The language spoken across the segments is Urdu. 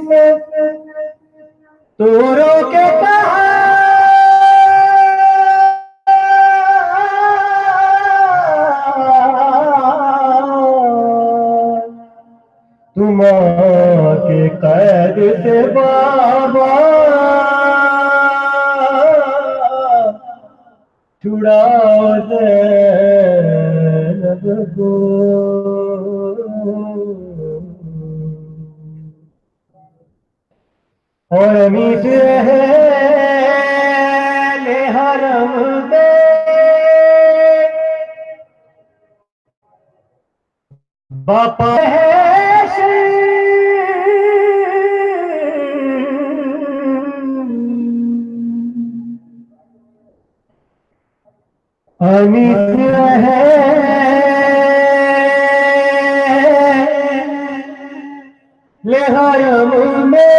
سے تو رو کے کہا تم کے قید سے بابا چھڑاؤ زینب کو اور امیت اہل حرم میں باپا امیت اہل حرم میں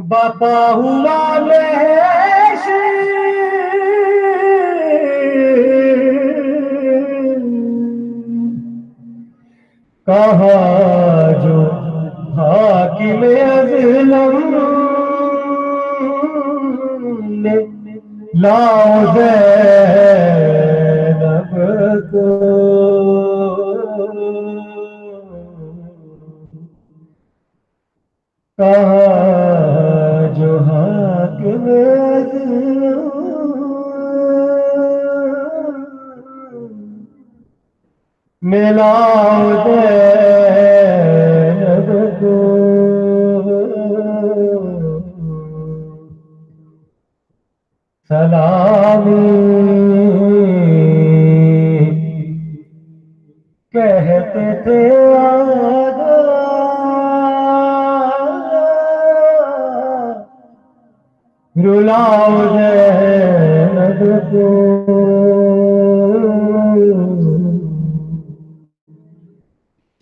باپا ہوا محش کہا جو حاکم اظلم نے لاؤ زینب کو کہا جو حاکم میں لاؤ زینب کو سلامی کہتے تھے آجا رلاؤ زینب کو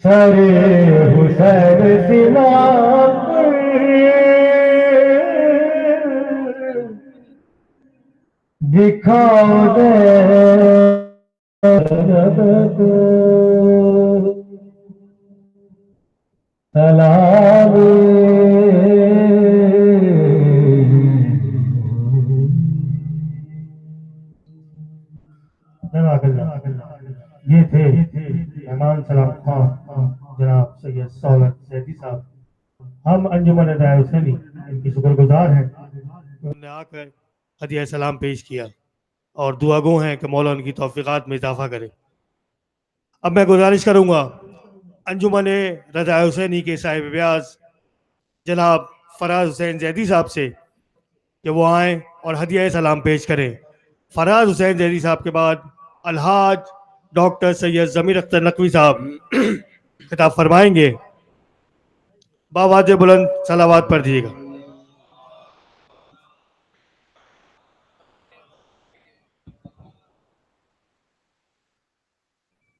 سر حسین سنا دکھاؤ زینب کو سلامی یہ تھے مہمان سلام خان جناب سید سولت زیدی صاحب. ہم انجمن رائے حسینی ان کی شکر گزار ہیں. انہوں نے آ کر ہدیہ سلام پیش کیا اور دعا گو ہیں کہ مولا ان کی توفیقات میں اضافہ کرے. اب میں گزارش کروں گا انجمن رضا حسینی کے صاحب بیاض جناب فراز حسین زیدی صاحب سے کہ وہ آئیں اور ہدیہ سلام پیش کریں. فراز حسین زیدی صاحب کے بعد الحاج ڈاکٹر سید ضمیر اختر نقوی صاحب خطاب فرمائیں گے. بآواز بلند صلوات پڑھ دیجیے گا.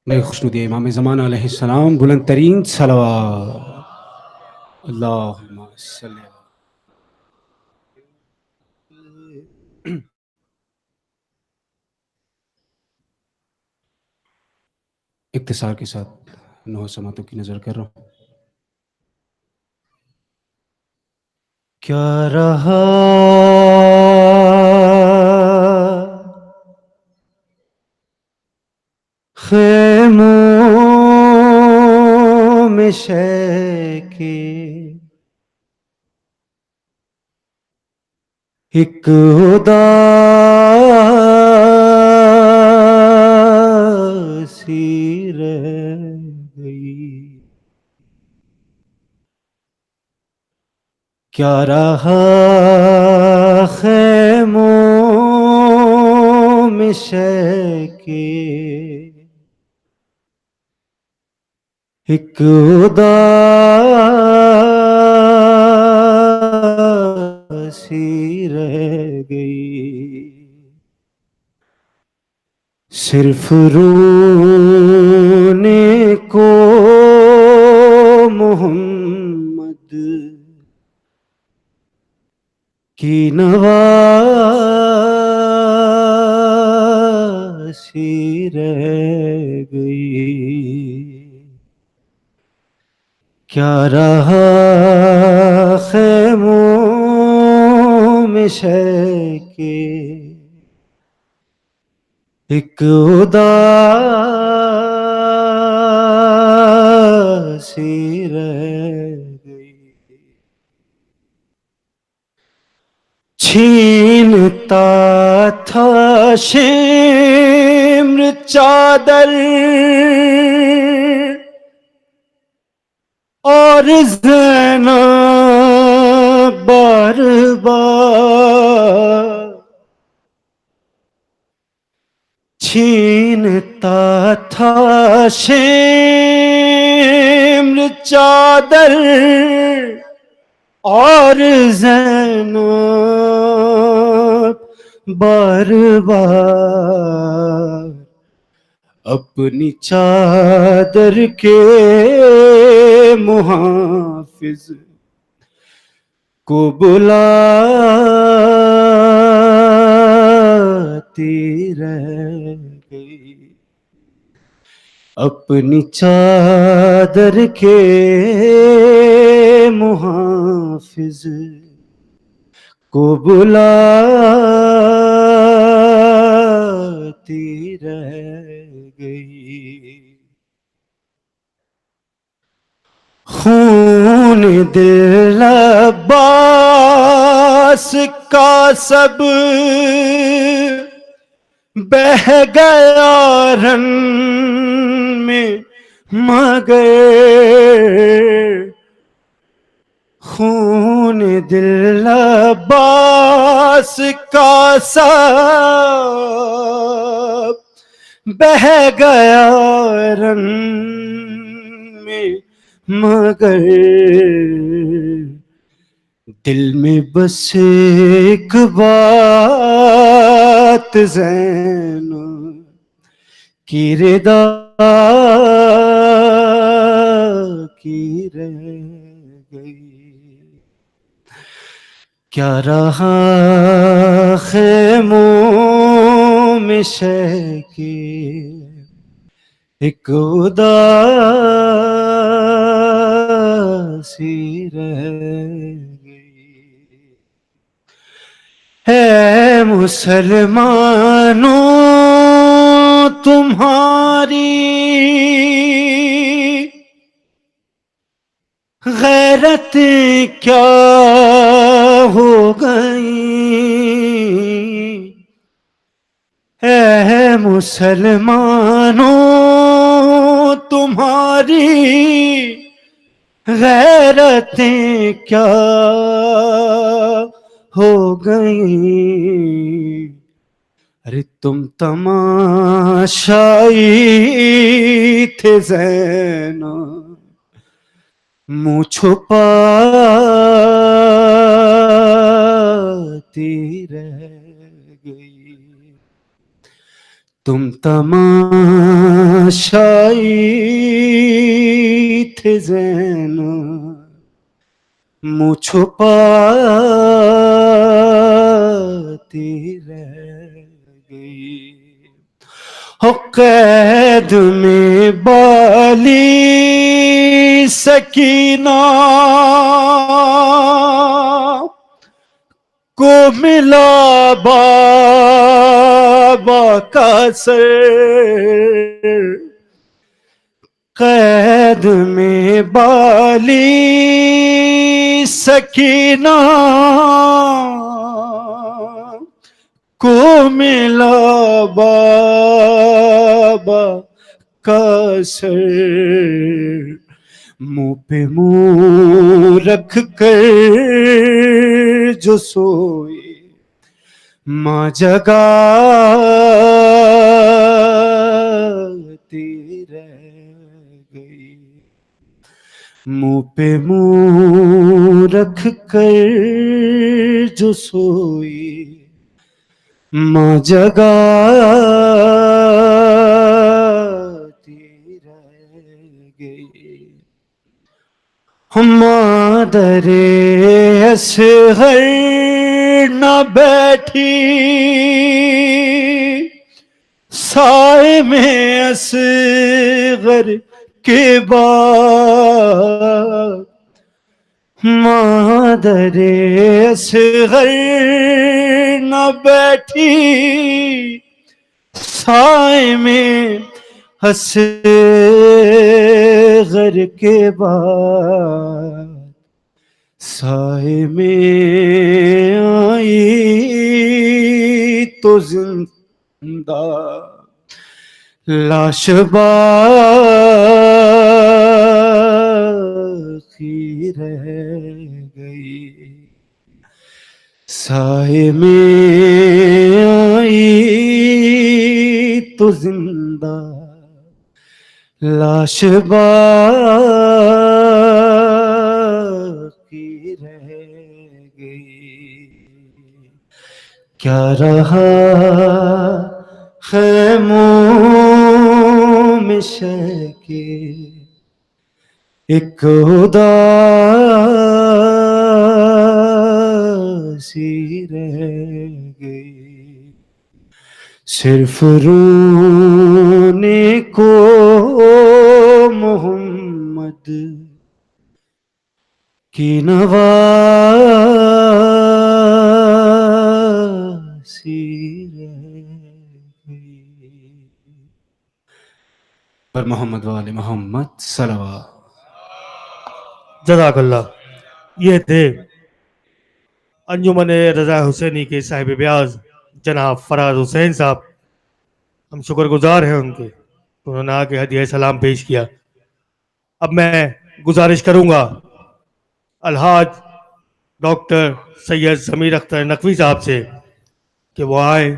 میں خوشنودی امام زمان علیہ السلام بلند ترین صلوات. اللہم صلی اختصار کے ساتھ نو سماعتوں کی نظر کر رہا ہوں. کیا رہا خیموں میں شے کی ایک اداسی رہ گئی. کیا رہا خیموں میں شے کی ایک اداسی رہ گئی. صرف رونے کو محمد کی نواسی رہ گئی. کیا رہا خیموں میں شے کے ایک اداسی رہ گئی چھینتا تھا شمر چادر اور زینب بار بار چھینتا تھا شمر چادر اور زینب بار بار اپنی چادر کے محافظ کو بلاتی رہ گئی اپنی چادر کے محافظ کو بلاتی رہ گئی خون دل عباس کا سب بہہ گیا رن میں مگر خون دل عباس کا سب بہہ گیا رن میں مگر دل میں بس ایک بات زینب کی رضا کی رہ گئی کیا رہا خیموں میں شے کی ایک اداسی رہ گئی ہے مسلمانوں تمہاری غیرت کیا ہو گئی اے مسلمانوں تمہاری غیرتیں کیا ہو گئی ارے تم تماشائی تھے زینب منہ چھپاتی رہ گئی تم تماشائی تھے زینب منہ چھپاتی رہ گئی ہو قید میں بالی سکینہ کو ملا بابا کا سر قید میں بالی سکینہ کو ملا بابا کا سر منہ پہ منہ رکھ کر جو سوئی ماں جگاتی رہ گئی منہ پہ منہ رکھ کر جو سوئی ماں جگاتی رہ گئی مادر اصغر نہ بیٹھی سائے میں اصغر کے بعد مادر اصغر نہ بیٹھی سائے میں، اصغر کے بعد سائے میں آئی تو زندہ لاش باقی رہ گئی، سائے میں آئی تو زندہ لاش باقی رہ گئی، کیا رہا خیموں میں شے کے ایک اداسی رہ گئی، صرف رونے کو محمد کی نواسی رہ گئی، پر محمد وآل محمد صلوات۔ جزاک اللہ۔ یہ تھے انجمن رضا حسینی کے صاحب بیاض جناب فراز حسین صاحب۔ ہم شکر گزار ہیں ان کے، انہوں نے آ کے ہدیہ سلام پیش کیا۔ اب میں گزارش کروں گا الحاج ڈاکٹر سید ضمیر اختر نقوی صاحب سے کہ وہ آئیں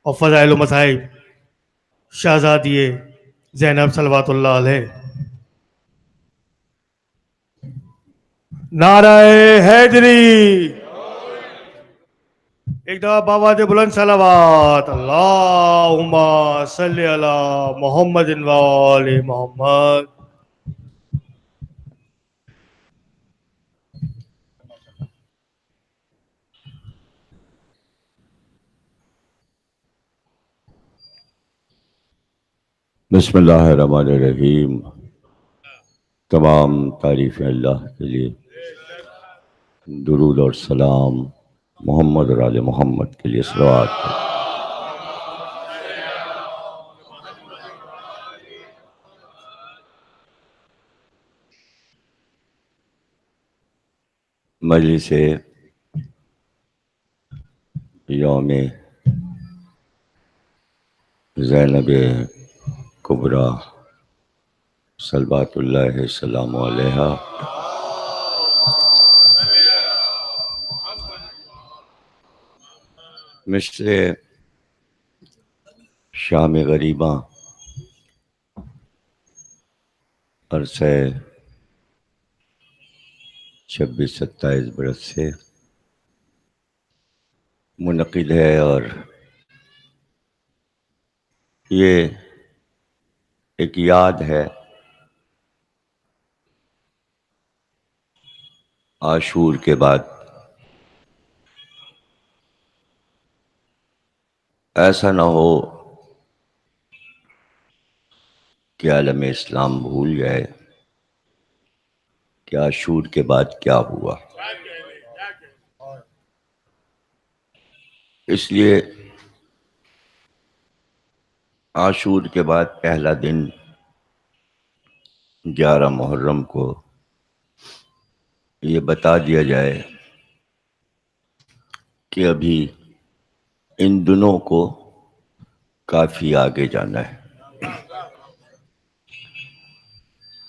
اور فضائل و مصائب شہزادی زینب صلوات اللہ علیہ۔ نعرہ حیدری، ایک دفعہ بآواز بلند صلوات، اللہم صلی علی محمد و آل محمد۔ بسم اللہ الرحمن الرحیم۔ تمام تعریفیں اللہ کے لیے، درود اور سلام محمد اور آل محمد کے لیے صلوات۔ مجلس یوم زینب کبریٰ صلوات اللہ السلام علیہا مثل شام غریباں عرصہ 26-27 برس سے منعقد ہے، اور یہ ایک یاد ہے عاشور کے بعد۔ ایسا نہ ہو کہ عالم اسلام بھول جائے کہ عاشور کے بعد کیا ہوا۔ اس لیے عاشور کے بعد پہلا دن 11 محرم کو یہ بتا دیا جائے کہ ابھی ان دنوں کو کافی آگے جانا ہے،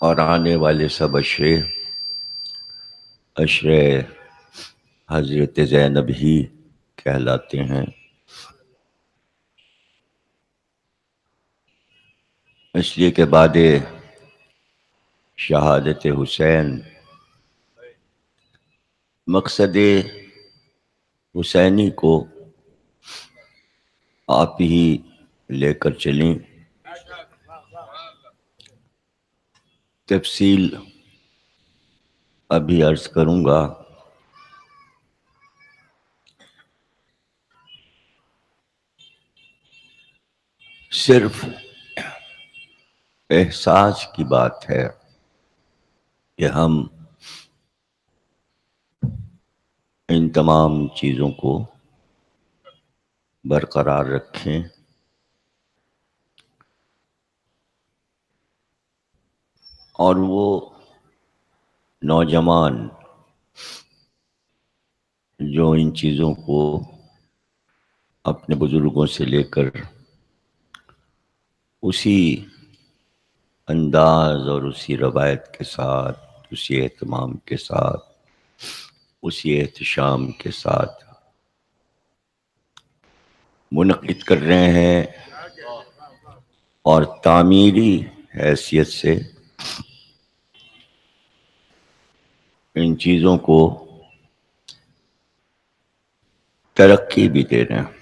اور آنے والے سب عشرے حضرت زینب ہی کہلاتے ہیں۔ اس لیے کہ بعد شہادت حسین مقصد حسینی کو آپ ہی لے کر چلیں۔ تفصیل ابھی عرض کروں گا۔ صرف احساس کی بات ہے کہ ہم ان تمام چیزوں کو برقرار رکھیں اور وہ نوجوان جو ان چیزوں کو اپنے بزرگوں سے لے کر اسی انداز اور اسی روایت کے ساتھ، اسی اہتمام کے ساتھ، اسی احتشام کے ساتھ منعقد کر رہے ہیں اور تعمیری حیثیت سے ان چیزوں کو ترقی بھی دے رہے ہیں۔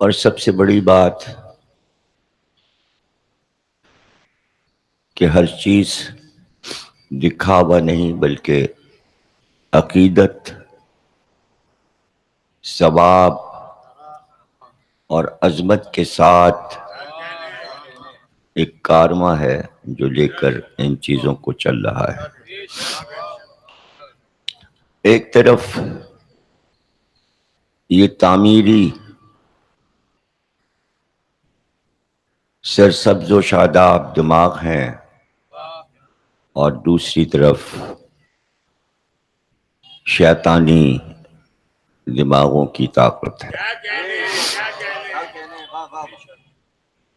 اور سب سے بڑی بات کہ ہر چیز دکھاوا نہیں بلکہ عقیدت، ثواب اور عظمت کے ساتھ ایک کارواں ہے جو لے کر ان چیزوں کو چل رہا ہے۔ ایک طرف یہ تعمیری سرسبز و شاداب دماغ ہیں اور دوسری طرف شیطانی دماغوں کی طاقت ہے۔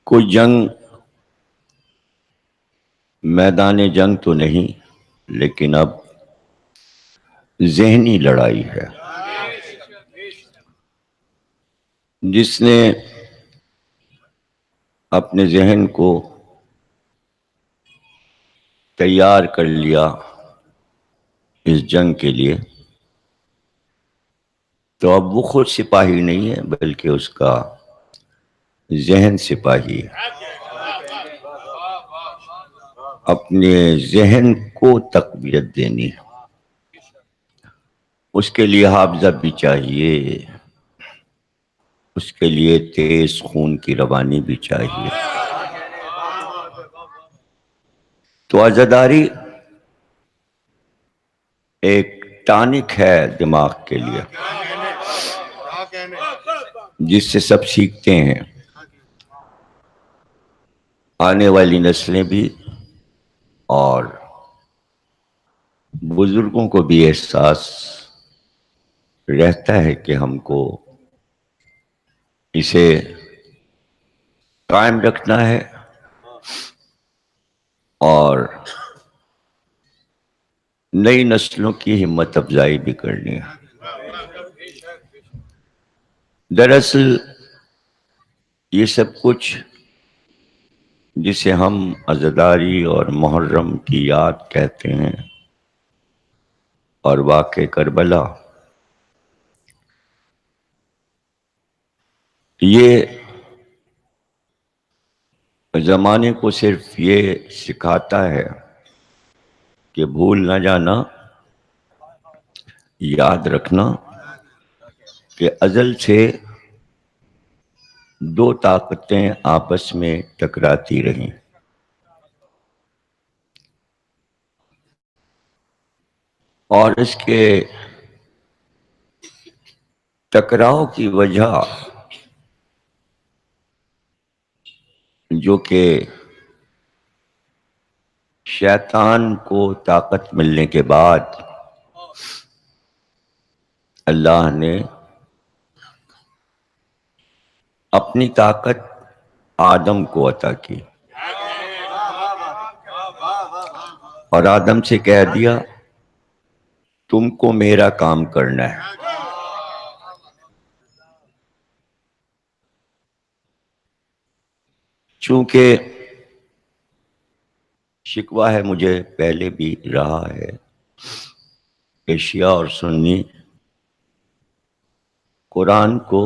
کوئی جنگ، میدان جنگ تو نہیں، لیکن اب ذہنی لڑائی ہے۔ جس نے اپنے ذہن کو تیار کر لیا اس جنگ کے لیے، تو اب وہ خود سپاہی نہیں ہے بلکہ اس کا ذہن سپاہی ہے۔ اپنے ذہن کو تقویت دینی ہے، اس کے لیے حافظہ بھی چاہیے، اس کے لیے تیز خون کی روانی بھی چاہیے۔ تو عزاداری ایک ٹانک ہے دماغ کے لیے جس سے سب سیکھتے ہیں، آنے والی نسلیں بھی اور بزرگوں کو بھی احساس رہتا ہے کہ ہم کو اسے قائم رکھنا ہے اور نئی نسلوں کی ہمت افزائی بھی کرنی ہے۔ دراصل یہ سب کچھ جسے ہم عزاداری اور محرم کی یاد کہتے ہیں اور واقع کربلا، یہ زمانے کو صرف یہ سکھاتا ہے کہ بھول نہ جانا، یاد رکھنا کہ ازل سے دو طاقتیں آپس میں ٹکراتی رہیں، اور اس کے ٹکراؤ کی وجہ جو کہ شیطان کو طاقت ملنے کے بعد اللہ نے اپنی طاقت آدم کو عطا کی اور آدم سے کہہ دیا تم کو میرا کام کرنا ہے۔ چونکہ شکوہ ہے، مجھے پہلے بھی رہا ہے کہ شیعہ اور سنی قرآن کو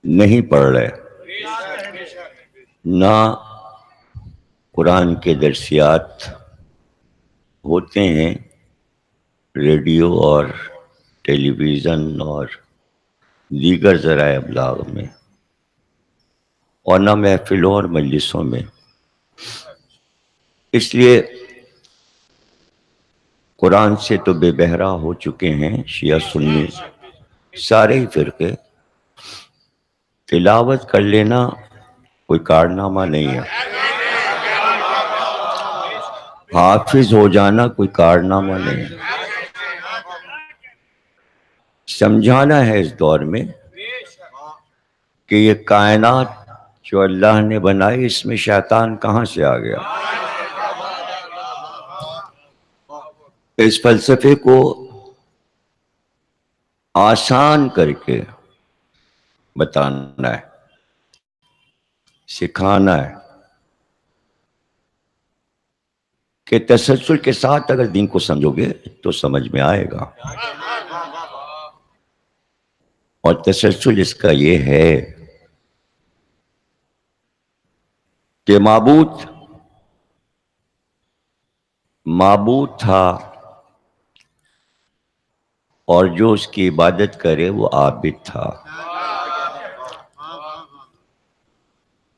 نہیں پڑھ رہے، نہ قرآن کے درسیات ہوتے ہیں ریڈیو اور ٹیلی ویژن اور دیگر ذرائع ابلاغ میں، اور نہ محفلوں اور مجلسوں میں. اس لیے قرآن سے تو بے بہرا ہو چکے ہیں شیعہ سنی سارے ہی فرقے. تلاوت کر لینا کوئی کارنامہ نہیں ہے، حافظ ہو جانا کوئی کارنامہ نہیں ہے. سمجھانا ہے اس دور میں کہ یہ کائنات جو اللہ نے بنائی اس میں شیطان کہاں سے آ گیا. اس فلسفے کو آسان کر کے بتانا ہے، سکھانا ہے کہ تسلسل کے ساتھ اگر دین کو سمجھو گے تو سمجھ میں آئے گا. اور تسلسل اس کا یہ ہے کہ معبود تھا اور جو اس کی عبادت کرے وہ عابد تھا.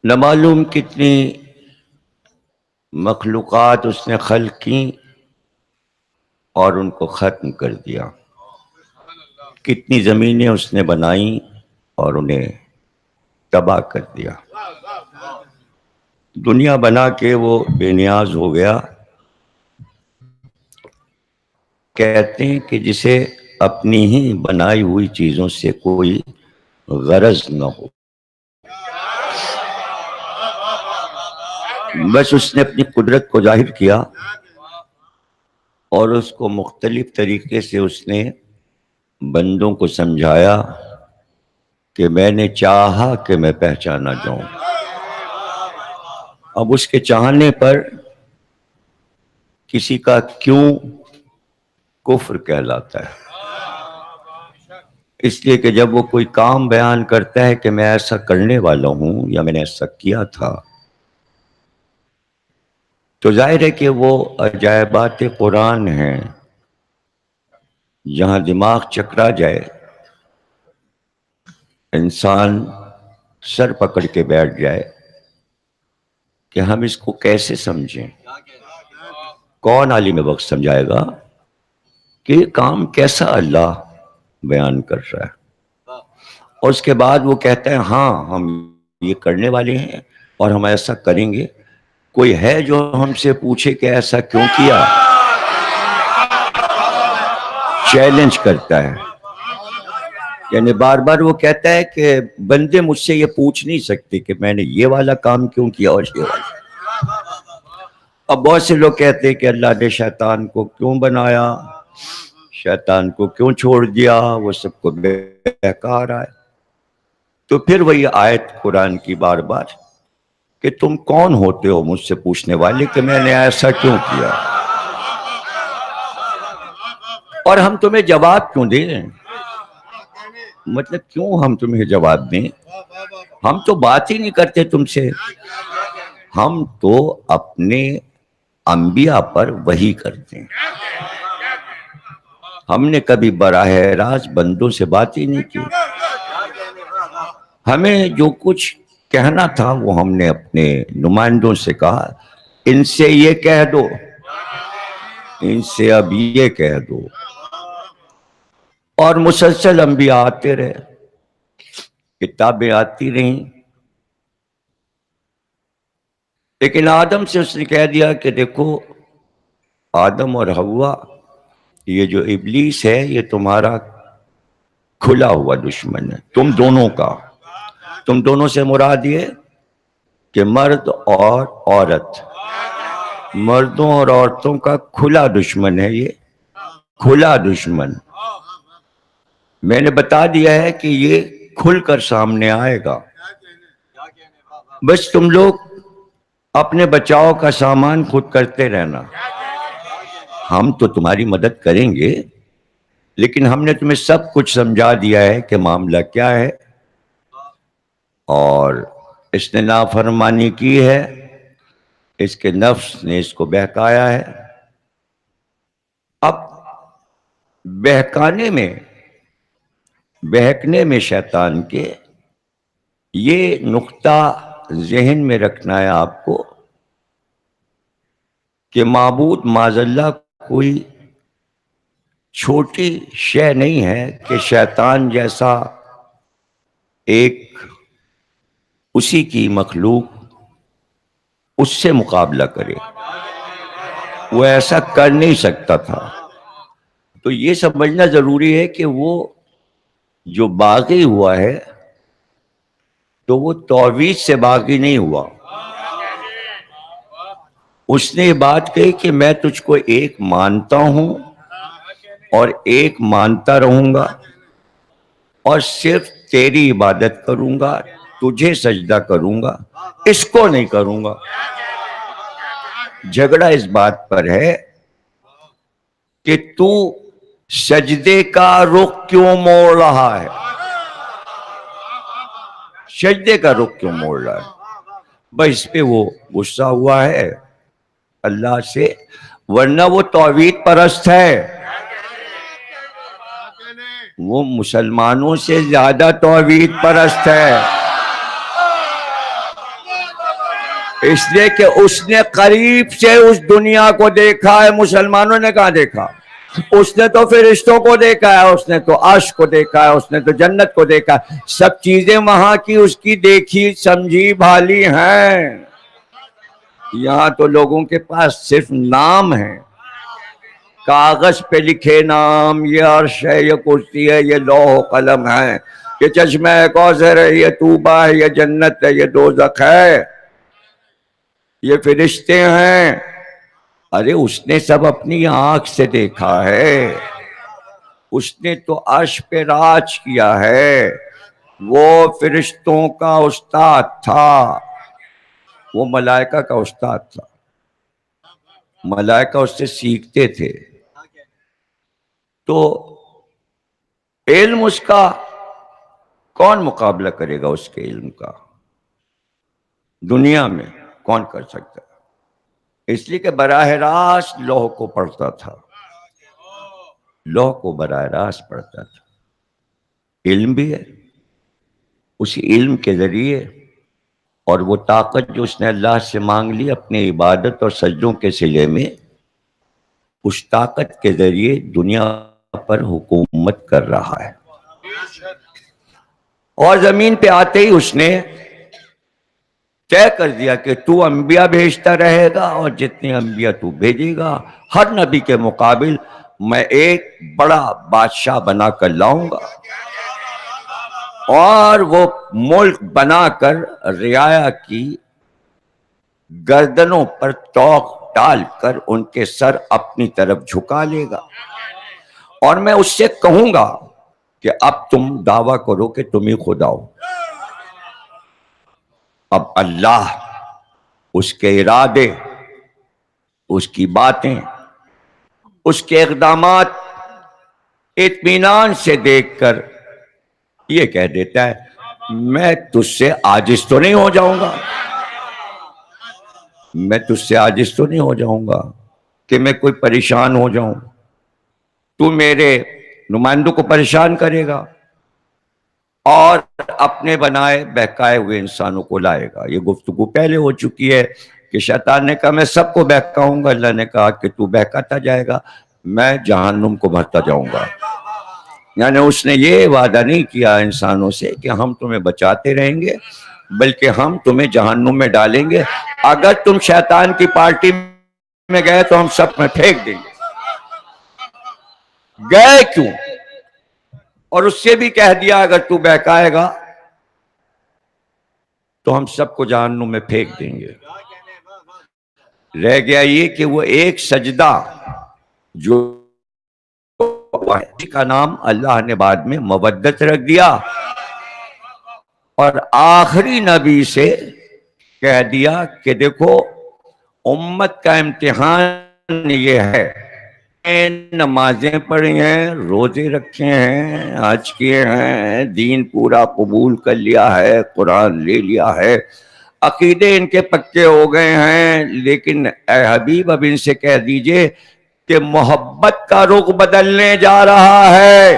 نہ معلوم کتنی مخلوقات اس نے خلق کی اور ان کو ختم کر دیا. کتنی زمینیں اس نے بنائیں اور انہیں تباہ کر دیا. دنیا بنا کے وہ بے نیاز ہو گیا. کہتے ہیں کہ جسے اپنی ہی بنائی ہوئی چیزوں سے کوئی غرض نہ ہو، بس اس نے اپنی قدرت کو ظاہر کیا اور اس کو مختلف طریقے سے اس نے بندوں کو سمجھایا کہ میں نے چاہا کہ میں پہچانا جاؤں. اب اس کے چاہنے پر کسی کا کیوں کفر کہلاتا ہے. اس لیے کہ جب وہ کوئی کام بیان کرتا ہے کہ میں ایسا کرنے والا ہوں یا میں نے ایسا کیا تھا، تو ظاہر ہے کہ وہ عجائبات قرآن ہیں. جہاں دماغ چکرا جائے انسان سر پکڑ کے بیٹھ جائے کہ ہم اس کو کیسے سمجھیں. کون عالم وقت سمجھائے گا کہ یہ کام کیسا اللہ بیان کر رہا ہے. اور اس کے بعد وہ کہتا ہے ہاں ہم یہ کرنے والے ہیں اور ہم ایسا کریں گے. کوئی ہے جو ہم سے پوچھے کہ ایسا کیوں کیا؟ چیلنج کرتا ہے. یعنی بار بار وہ کہتا ہے کہ بندے مجھ سے یہ پوچھ نہیں سکتے کہ میں نے یہ والا کام کیوں کیا اور یہ والا. اب بہت سے لوگ کہتے ہیں کہ اللہ نے شیطان کو کیوں بنایا، شیطان کو کیوں چھوڑ دیا، وہ سب کو بہکا رہا ہے. تو پھر وہی آیت قرآن کی بار بار کہ تم کون ہوتے ہو مجھ سے پوچھنے والے کہ میں نے ایسا کیوں کیا، اور ہم تمہیں جواب کیوں دیں. مطلب کیوں ہم تمہیں جواب دیں؟ ہم تو بات ہی نہیں کرتے تم سے. ہم تو اپنے انبیاء پر وحی کرتے ہیں. ہم نے کبھی براہ راست بندوں سے بات ہی نہیں کی. ہمیں جو کچھ کہنا تھا وہ ہم نے اپنے نمائندوں سے کہا، ان سے یہ کہہ دو، ان سے اب یہ کہہ دو. اور مسلسل انبیاء آتے رہے، کتابیں آتی رہیں. لیکن آدم سے اس نے کہہ دیا کہ دیکھو آدم اور حوا، یہ جو ابلیس ہے یہ تمہارا کھلا ہوا دشمن ہے، تم دونوں کا. تم دونوں سے مراد یہ کہ مرد اور عورت، مردوں اور عورتوں کا کھلا دشمن ہے یہ، کھلا دشمن. میں نے بتا دیا ہے کہ یہ کھل کر سامنے آئے گا. بس تم لوگ اپنے بچاؤ کا سامان خود کرتے رہنا. ہم تو تمہاری مدد کریں گے، لیکن ہم نے تمہیں سب کچھ سمجھا دیا ہے کہ معاملہ کیا ہے. اور اس نے نافرمانی کی ہے، اس کے نفس نے اس کو بہکایا ہے. اب بہکنے میں شیطان کے یہ نقطہ ذہن میں رکھنا ہے آپ کو کہ معبود معذاللہ کوئی چھوٹی شے نہیں ہے کہ شیطان جیسا ایک اسی کی مخلوق اس سے مقابلہ کرے، وہ ایسا کر نہیں سکتا تھا۔ تو یہ سمجھنا ضروری ہے کہ وہ جو باغی ہوا ہے تو وہ توحید سے باغی نہیں ہوا، اس نے یہ بات کہی کہ میں تجھ کو ایک مانتا ہوں اور ایک مانتا رہوں گا اور صرف تیری عبادت کروں گا، تجھے سجدہ کروں گا، اس کو نہیں کروں گا۔ جھگڑا اس بات پر ہے کہ تو سجدے کا رخ کیوں موڑ رہا ہے، سجدے کا رخ کیوں موڑ رہا ہے؟ بس اس پہ وہ غصہ ہوا ہے اللہ سے، ورنہ وہ توحید پرست ہے، وہ مسلمانوں سے زیادہ توحید پرست ہے، اس لیے کہ اس نے قریب سے اس دنیا کو دیکھا ہے، مسلمانوں نے کہاں دیکھا؟ اس نے تو فرشتوں کو دیکھا ہے، اس نے تو عرش کو دیکھا ہے، اس نے تو جنت کو دیکھا ہے، سب چیزیں وہاں کی اس کی دیکھی سمجھی بھالی ہیں۔ یہاں تو لوگوں کے پاس صرف نام ہے، کاغذ پہ لکھے نام، یہ عرش ہے، یہ کرسی ہے، یہ لوح و قلم ہے، یہ چشمہ کوثر ہے، یہ طوبہ ہے، یہ جنت ہے، یہ دوزخ ہے، یہ فرشتے ہیں۔ ارے اس نے سب اپنی آنکھ سے دیکھا ہے، اس نے تو عرش پہ راج کیا ہے، وہ فرشتوں کا استاد تھا، وہ ملائکہ کا استاد تھا، ملائکہ اس سے سیکھتے تھے۔ تو علم اس کا کون مقابلہ کرے گا؟ اس کے علم کا دنیا میں کون کر سکتا ہے؟ اس لیے کہ براہ راست لوح کو پڑھتا تھا، لوح کو براہ راست پڑھتا تھا۔ علم بھی ہے، اسی علم کے ذریعے اور وہ طاقت جو اس نے اللہ سے مانگ لی اپنے عبادت اور سجدوں کے صلے میں، اس طاقت کے ذریعے دنیا پر حکومت کر رہا ہے۔ اور زمین پہ آتے ہی اس نے طے کر دیا کہ تو انبیاء بھیجتا رہے گا، اور جتنے انبیاء تو بھیجے گا ہر نبی کے مقابل میں ایک بڑا بادشاہ بنا کر لاؤں گا، اور وہ ملک بنا کر رعایا کی گردنوں پر توق ڈال کر ان کے سر اپنی طرف جھکا لے گا، اور میں اس سے کہوں گا کہ اب تم دعویٰ کرو کہ تم ہی خدا ہو۔ اب اللہ اس کے ارادے، اس کی باتیں، اس کے اقدامات اطمینان سے دیکھ کر یہ کہہ دیتا ہے میں تجھ سے عاجز تو نہیں ہو جاؤں گا، میں تجھ سے عاجز تو نہیں ہو جاؤں گا کہ میں کوئی پریشان ہو جاؤں، تو میرے نمائندوں کو پریشان کرے گا اور اپنے بنائے بہکائے ہوئے انسانوں کو لائے گا۔ یہ گفتگو پہلے ہو چکی ہے کہ شیطان نے کہا میں سب کو بہکاؤں گا، اللہ نے کہا کہ تو بہکاتا جائے گا، میں جہنم کو بھرتا جاؤں گا۔ یعنی اس نے یہ وعدہ نہیں کیا انسانوں سے کہ ہم تمہیں بچاتے رہیں گے، بلکہ ہم تمہیں جہنم میں ڈالیں گے، اگر تم شیطان کی پارٹی میں گئے تو ہم سب میں پھینک دیں گے۔ گئے کیوں؟ اور اس سے بھی کہہ دیا اگر تو بہکائے گا تو ہم سب کو جہنم میں پھینک دیں گے۔ رہ گیا یہ کہ وہ ایک سجدہ جو کا نام اللہ نے بعد میں مودت رکھ دیا، اور آخری نبی سے کہہ دیا کہ دیکھو امت کا امتحان یہ ہے، نمازیں پڑھی ہیں، روزے رکھے ہیں، حج کیے ہیں، دین پورا قبول کر لیا ہے، قرآن لے لیا ہے، عقیدے ان کے پکے ہو گئے ہیں، لیکن اے حبیب اب ان سے کہہ دیجئے کہ محبت کا رخ بدلنے جا رہا ہے،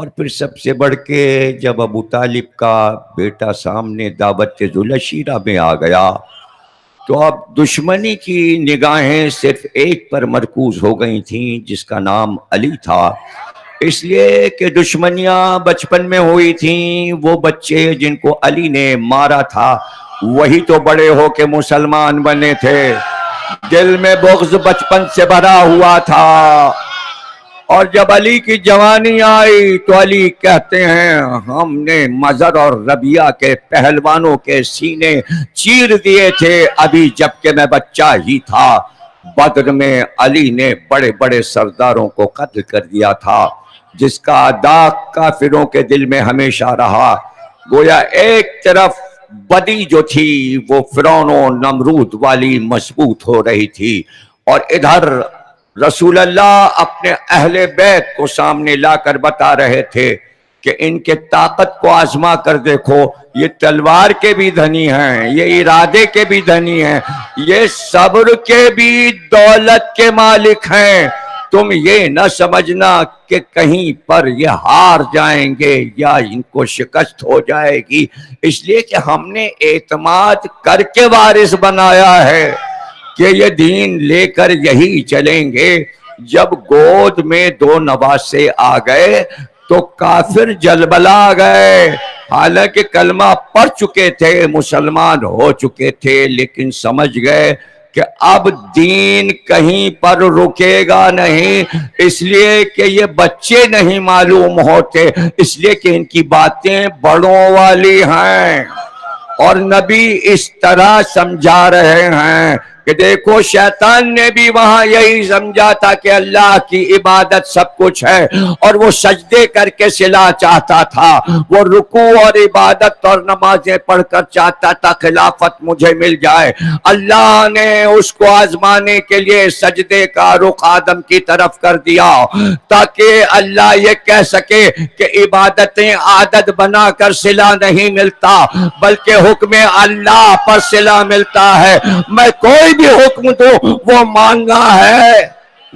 اور پھر سب سے بڑھ کے جب ابو طالب کا بیٹا سامنے دعوت ذوالعشیرہ میں آ گیا تو اب دشمنی کی نگاہیں صرف ایک پر مرکوز ہو گئی تھیں جس کا نام علی تھا، اس لیے کہ دشمنیاں بچپن میں ہوئی تھیں۔ وہ بچے جن کو علی نے مارا تھا وہی تو بڑے ہو کے مسلمان بنے تھے، دل میں بغض بچپن سے بھرا ہوا تھا۔ اور جب علی کی جوانی آئی تو علی کہتے ہیں ہم نے مظہر اور ربیعہ کے پہلوانوں کے سینے چیر دیے تھے ابھی جبکہ میں بچہ ہی تھا۔ بدر میں علی نے بڑے بڑے سرداروں کو قتل کر دیا تھا جس کا داغ کافروں کے دل میں ہمیشہ رہا۔ گویا ایک طرف بدی جو تھی وہ فرعون و نمرود والی مضبوط ہو رہی تھی، اور ادھر رسول اللہ اپنے اہل بیت کو سامنے لا کر بتا رہے تھے کہ ان کے طاقت کو آزما کر دیکھو، یہ تلوار کے بھی دھنی ہیں، یہ ارادے کے بھی دھنی ہیں، یہ صبر کے بھی دولت کے مالک ہیں۔ تم یہ نہ سمجھنا کہ کہیں پر یہ ہار جائیں گے یا ان کو شکست ہو جائے گی، اس لیے کہ ہم نے اعتماد کر کے وارث بنایا ہے کہ یہ دین لے کر یہی چلیں گے۔ جب گود میں دو نواسے آ گئے تو کافر جلبلا گئے، حالانکہ کلمہ پڑھ چکے تھے، مسلمان ہو چکے تھے، لیکن سمجھ گئے کہ اب دین کہیں پر رکے گا نہیں، اس لیے کہ یہ بچے نہیں معلوم ہوتے، اس لیے کہ ان کی باتیں بڑوں والی ہیں۔ اور نبی اس طرح سمجھا رہے ہیں کہ دیکھو شیطان نے بھی وہاں یہی سمجھا تھا کہ اللہ کی عبادت سب کچھ ہے، اور وہ سجدے کر کے صلہ چاہتا تھا، وہ رکوع اور عبادت اور نمازیں پڑھ کر چاہتا تھا خلافت مجھے مل جائے۔ اللہ نے اس کو آزمانے کے لیے سجدے کا رخ آدم کی طرف کر دیا تاکہ اللہ یہ کہہ سکے کہ عبادتیں عادت بنا کر صلہ نہیں ملتا بلکہ حکم اللہ پر صلہ ملتا ہے۔ میں کوئی بھی حکم دوں وہ ماننا ہے،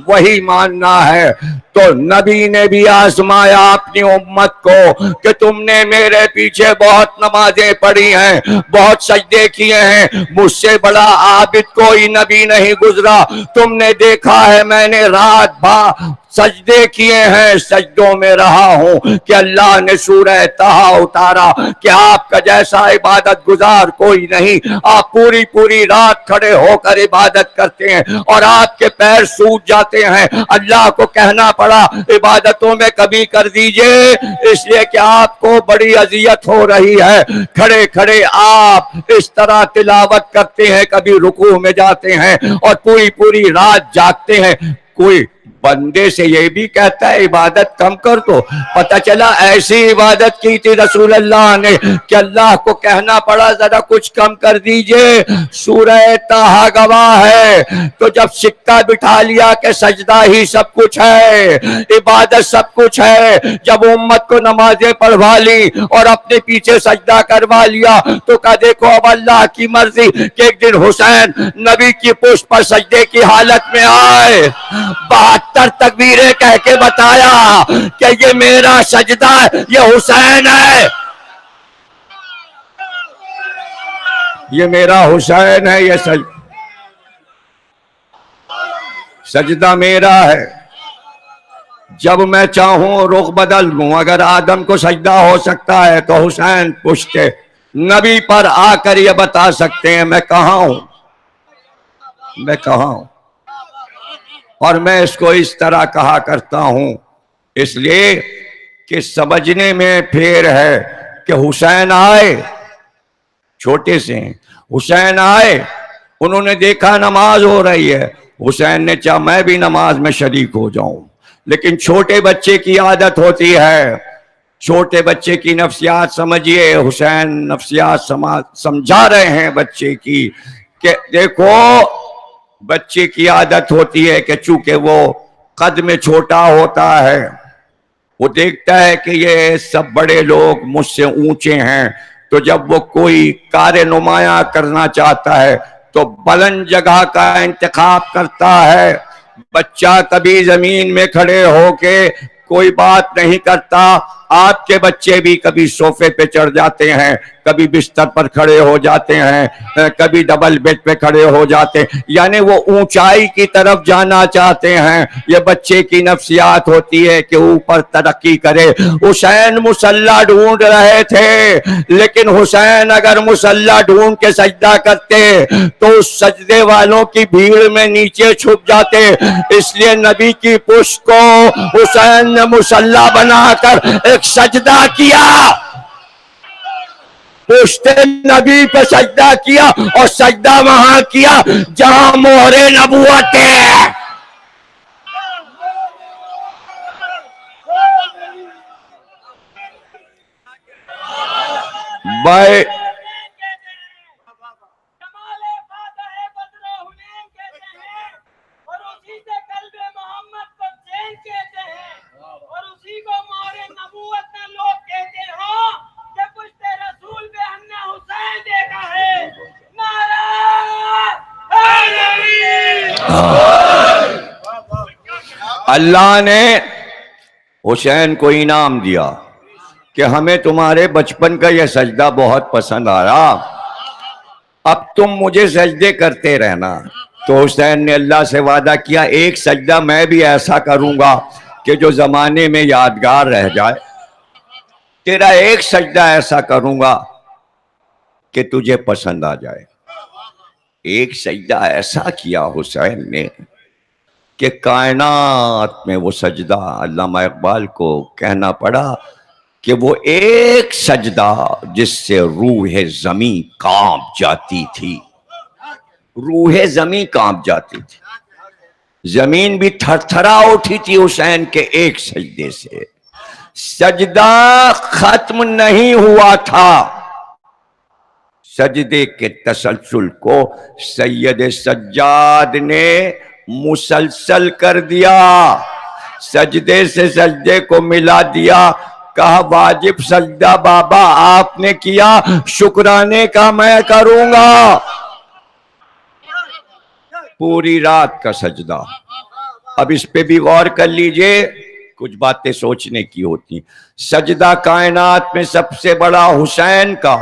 وہی ماننا ہے۔ تو نبی نے بھی آزمایا اپنی امت کو کہ تم نے میرے پیچھے بہت نمازیں پڑھی ہیں، بہت سجدے کیے ہیں، مجھ سے بڑا عابد کوئی نبی نہیں گزرا، تم نے دیکھا ہے میں نے رات بھر سجدے کیے ہیں، سجدوں میں رہا ہوں کہ اللہ نے سورہ طٰہٰ اتارا کہ آپ کا جیسا عبادت گزار کوئی نہیں، آپ پوری پوری رات کھڑے ہو کر عبادت کرتے ہیں اور آپ کے پیر سوج جاتے ہیں۔ اللہ کو کہنا پڑا عبادتوں میں کمی کر دیجئے، اس لیے کہ آپ کو بڑی اذیت ہو رہی ہے۔ کھڑے کھڑے آپ اس طرح تلاوت کرتے ہیں، کبھی رکوع میں جاتے ہیں اور پوری پوری رات جاگتے ہیں۔ کوئی بندے سے یہ بھی کہتا ہے عبادت کم کر دو، پتہ چلا ایسی عبادت کی تھی رسول اللہ نے کہ اللہ کو کہنا پڑا ذرا کچھ کم کر دیجئے۔ سورہ طٰہٰ گواہ ہے۔ تو جب سکہ بٹھا لیا کہ سجدہ ہی سب کچھ ہے، عبادت سب کچھ ہے، جب امت کو نمازیں پڑھوا لی اور اپنے پیچھے سجدہ کروا لیا تو کہا دیکھو اب اللہ کی مرضی کہ ایک دن حسین نبی کی پشت پر سجدے کی حالت میں آئے، 72 تکبیریں کہہ کے بتایا کہ یہ میرا سجدہ ہے، یہ حسین ہے، یہ میرا حسین ہے، یہ سجدہ میرا ہے۔ جب میں چاہوں رخ بدل دوں، اگر آدم کو سجدہ ہو سکتا ہے تو حسین پشت نبی پر آ کر یہ بتا سکتے ہیں میں کہاں ہوں، میں کہاں ہوں۔ اور میں اس کو اس طرح کہا کرتا ہوں اس لیے کہ سمجھنے میں پھیر ہے کہ حسین آئے، چھوٹے سے ہیں، حسین آئے، انہوں نے دیکھا نماز ہو رہی ہے، حسین نے چاہا میں بھی نماز میں شریک ہو جاؤں، لیکن چھوٹے بچے کی عادت ہوتی ہے، چھوٹے بچے کی نفسیات سمجھیے، حسین نفسیات سمجھا رہے ہیں بچے کی کہ دیکھو بچے کی عادت ہوتی ہے کہ چونکہ وہ قد میں چھوٹا ہوتا ہے، وہ دیکھتا ہے کہ یہ سب بڑے لوگ مجھ سے اونچے ہیں، تو جب وہ کوئی کار نمایاں کرنا چاہتا ہے تو بلند جگہ کا انتخاب کرتا ہے۔ بچہ کبھی زمین میں کھڑے ہو کے کوئی بات نہیں کرتا. آپ کے بچے بھی کبھی صوفے پہ چڑھ جاتے ہیں, کبھی بستر پر کھڑے ہو جاتے ہیں, کبھی ڈبل بیڈ پہ کھڑے ہو جاتے ہیں, یعنی وہ اونچائی کی طرف جانا چاہتے ہیں. یہ بچے کی نفسیات ہوتی ہے کہ اوپر ترقی کرے. حسین مصلی ڈھونڈ رہے تھے, لیکن حسین اگر مصلی ڈھونڈ کے سجدہ کرتے تو اس سجدے والوں کی بھیڑ میں نیچے چھپ جاتے. اس لیے نبی کی پشت کو حسین نے مصلی بنا کر ایک سجدہ کیا, پشت نبی پہ سجدہ کیا, اور سجدہ وہاں کیا جہاں مہر نبوت ہے. بھائی اللہ نے حسین کو انعام دیا کہ ہمیں تمہارے بچپن کا یہ سجدہ بہت پسند آیا, اب تم مجھے سجدے کرتے رہنا. تو حسین نے اللہ سے وعدہ کیا, ایک سجدہ میں بھی ایسا کروں گا کہ جو زمانے میں یادگار رہ جائے. تیرا ایک سجدہ ایسا کروں گا کہ تجھے پسند آ جائے. ایک سجدہ ایسا کیا حسین نے کہ کائنات میں وہ سجدہ, علامہ اقبال کو کہنا پڑا کہ وہ ایک سجدہ جس سے روح زمیں کانپ جاتی تھی. روح زمیں کانپ جاتی تھی, زمین بھی تھر تھرا اٹھی تھی حسین کے ایک سجدے سے. سجدہ ختم نہیں ہوا تھا, سجدے کے تسلسل کو سید سجاد نے مسلسل کر دیا. سجدے سے سجدے کو ملا دیا. کہا واجب سجدہ بابا آپ نے کیا, شکرانے کا میں کروں گا. پوری رات کا سجدہ. اب اس پہ بھی غور کر لیجئے, کچھ باتیں سوچنے کی ہوتی. سجدہ کائنات میں سب سے بڑا حسین کا,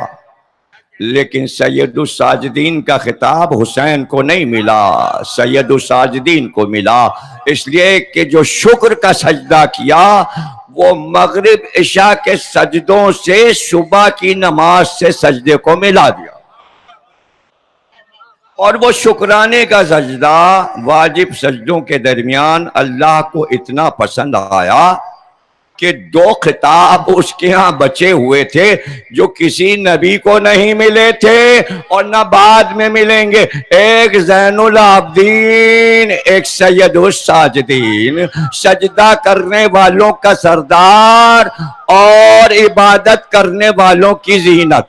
لیکن سید الساجدین کا خطاب حسین کو نہیں ملا, سید الساجدین کو ملا. اس لیے کہ جو شکر کا سجدہ کیا وہ مغرب عشاء کے سجدوں سے صبح کی نماز سے سجدے کو ملا دیا. اور وہ شکرانے کا سجدہ واجب سجدوں کے درمیان اللہ کو اتنا پسند آیا کہ 2 خطاب اس کے ہاں بچے ہوئے تھے جو کسی نبی کو نہیں ملے تھے اور نہ بعد میں ملیں گے. ایک زین العابدین, ایک سید الساجدین, سجدہ کرنے والوں کا سردار اور عبادت کرنے والوں کی زینت.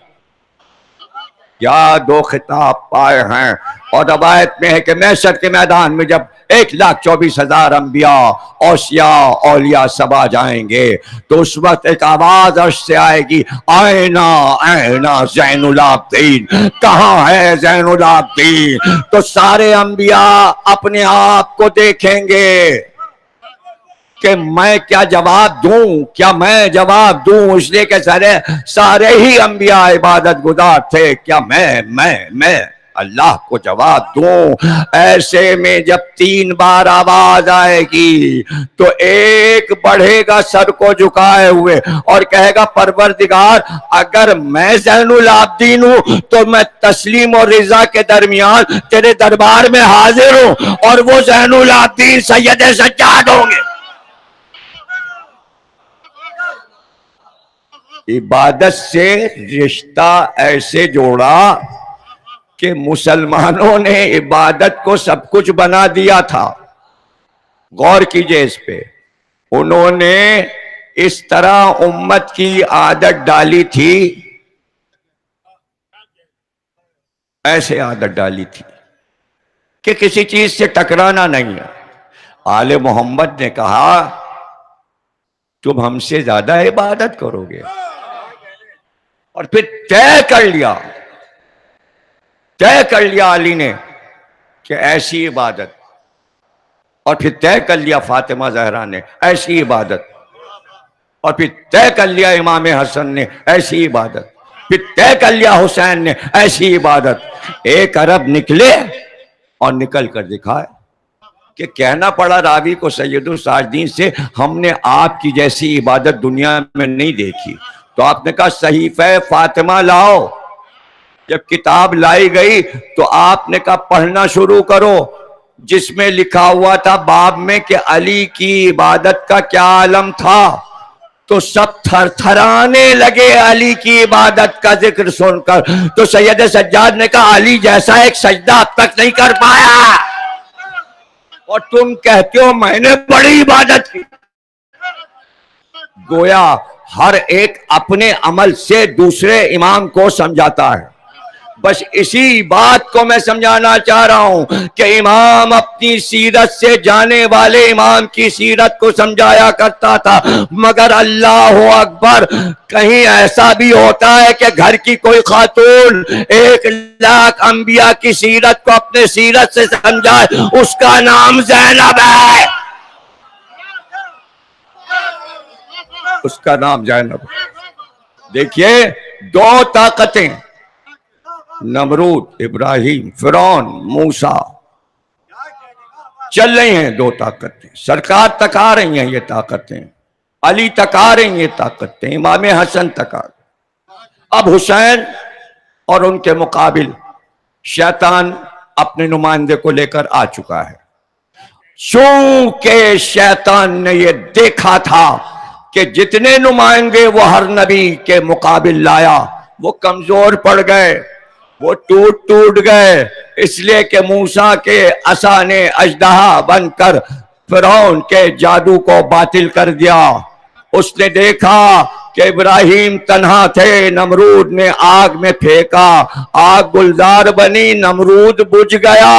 کیا 2 خطاب پائے ہیں. اور روایت میں ہے کہ محشر کے میدان میں جب 1,24,000 انبیاء, اوصیاء, اولیاء سب آ جائیں گے تو اس وقت ایک آواز عرش سے آئے گی, آئینہ آئینہ زین العابدین, کہاں ہے زین العابدین. تو سارے انبیاء اپنے آپ کو دیکھیں گے کہ میں کیا جواب دوں, کیا میں جواب دوں. اس لیے کہ سارے ہی انبیاء عبادت گزار تھے, کیا میں اللہ کو جواب دوں. ایسے میں جب 3 بار آواز آئے گی تو ایک بڑھے گا سر کو جھکائے ہوئے اور کہے گا پروردگار اگر میں زین العابدین ہوں تو میں تسلیم اور رضا کے درمیان تیرے دربار میں حاضر ہوں, اور وہ زین العابدین سید سجاد ہوں گے. عبادت سے رشتہ ایسے جوڑا کہ مسلمانوں نے عبادت کو سب کچھ بنا دیا تھا. غور کیجئے اس پہ. انہوں نے اس طرح امت کی عادت ڈالی تھی, ایسے عادت ڈالی تھی کہ کسی چیز سے ٹکرانا نہیں ہے. آل محمد نے کہا تم ہم سے زیادہ عبادت کرو گے, اور پھر طے کر لیا علی نے کہ ایسی عبادت, اور پھر طے کر لیا فاطمہ زہرا نے ایسی عبادت. اور پھر طے کر لیا امام حسن نے ایسی عبادت، پھر طے کر لیا حسین نے ایسی عبادت. ایک عرب نکلے اور نکل کر دکھائے کہ کہنا پڑا راوی کو سید الساجدین سے ہم نے آپ کی جیسی عبادت دنیا میں نہیں دیکھی. تو آپ نے کہا صحیفہ فاطمہ لاؤ. جب کتاب لائی گئی تو آپ نے کہا پڑھنا شروع کرو، جس میں لکھا ہوا تھا باب میں کہ علی کی عبادت کا کیا عالم تھا. تو سب تھر تھرانے لگے علی کی عبادت کا ذکر سن کر. تو سید سجاد نے کہا علی جیسا ایک سجدہ اب تک نہیں کر پایا، اور تم کہتے ہو میں نے بڑی عبادت کی. گویا ہر ایک اپنے عمل سے دوسرے امام کو سمجھاتا ہے. بس اسی بات کو میں سمجھانا چاہ رہا ہوں کہ امام اپنی سیرت سے جانے والے امام کی سیرت کو سمجھایا کرتا تھا. مگر اللہ اکبر، کہیں ایسا بھی ہوتا ہے کہ گھر کی کوئی خاتون 1,00,000 انبیاء کی سیرت کو اپنے سیرت سے سمجھائے، اس کا نام زینب ہے. اس کا نام زینب. دیکھیے دو طاقتیں، نمرود، ابراہیم، فرعون، موسیٰ، چل رہی ہیں. دو طاقتیں سرکار تک آ رہی ہیں. یہ طاقتیں علی تک آ رہی ہیں، یہ طاقتیں امام حسن تک آ رہی. اب حسین اور ان کے مقابل شیطان اپنے نمائندے کو لے کر آ چکا ہے. چونکہ شیطان نے یہ دیکھا تھا کہ جتنے نمائندے وہ ہر نبی کے مقابل لایا وہ کمزور پڑ گئے، وہ ٹوٹ گئے، اس لیے کہ موسیٰ کے عصا نے اژدہا بن کر فرعون کے جادو کو باطل کر دیا. اس نے دیکھا کہ ابراہیم تنہا تھے، نمرود نے آگ میں پھینکا، آگ گلزار بنی، نمرود بجھ گیا،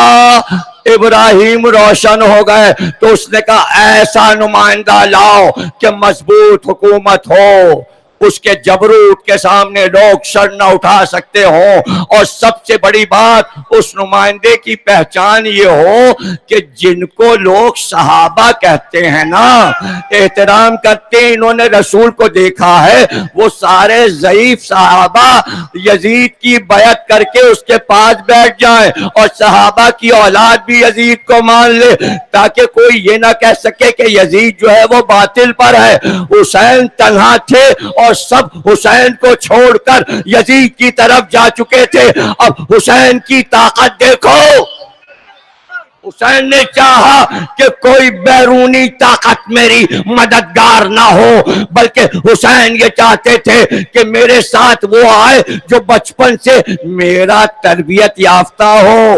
ابراہیم روشن ہو گئے. تو اس نے کہا ایسا نمائندہ لاؤ کہ مضبوط حکومت ہو، اس کے جبروت کے سامنے لوگ سر نہ اٹھا سکتے ہوں، اور سب سے بڑی بات اس نمائندے کی پہچان یہ ہو کہ جن کو لوگ صحابہ کہتے ہیں نا، احترام کرتے ہیں، انہوں نے رسول کو دیکھا ہے، وہ سارے ضعیف صحابہ یزید کی بیعت کر کے اس کے پاس بیٹھ جائیں، اور صحابہ کی اولاد بھی یزید کو مان لے، تاکہ کوئی یہ نہ کہہ سکے کہ یزید جو ہے وہ باطل پر ہے. حسین تنہا تھے اور سب حسین کو چھوڑ کر یزید کی طرف جا چکے تھے. اب حسین کی طاقت دیکھو. حسین نے چاہا کہ کوئی بیرونی طاقت میری مددگار نہ ہو، بلکہ حسین یہ چاہتے تھے کہ میرے ساتھ وہ آئے جو بچپن سے میرا تربیت یافتہ ہو،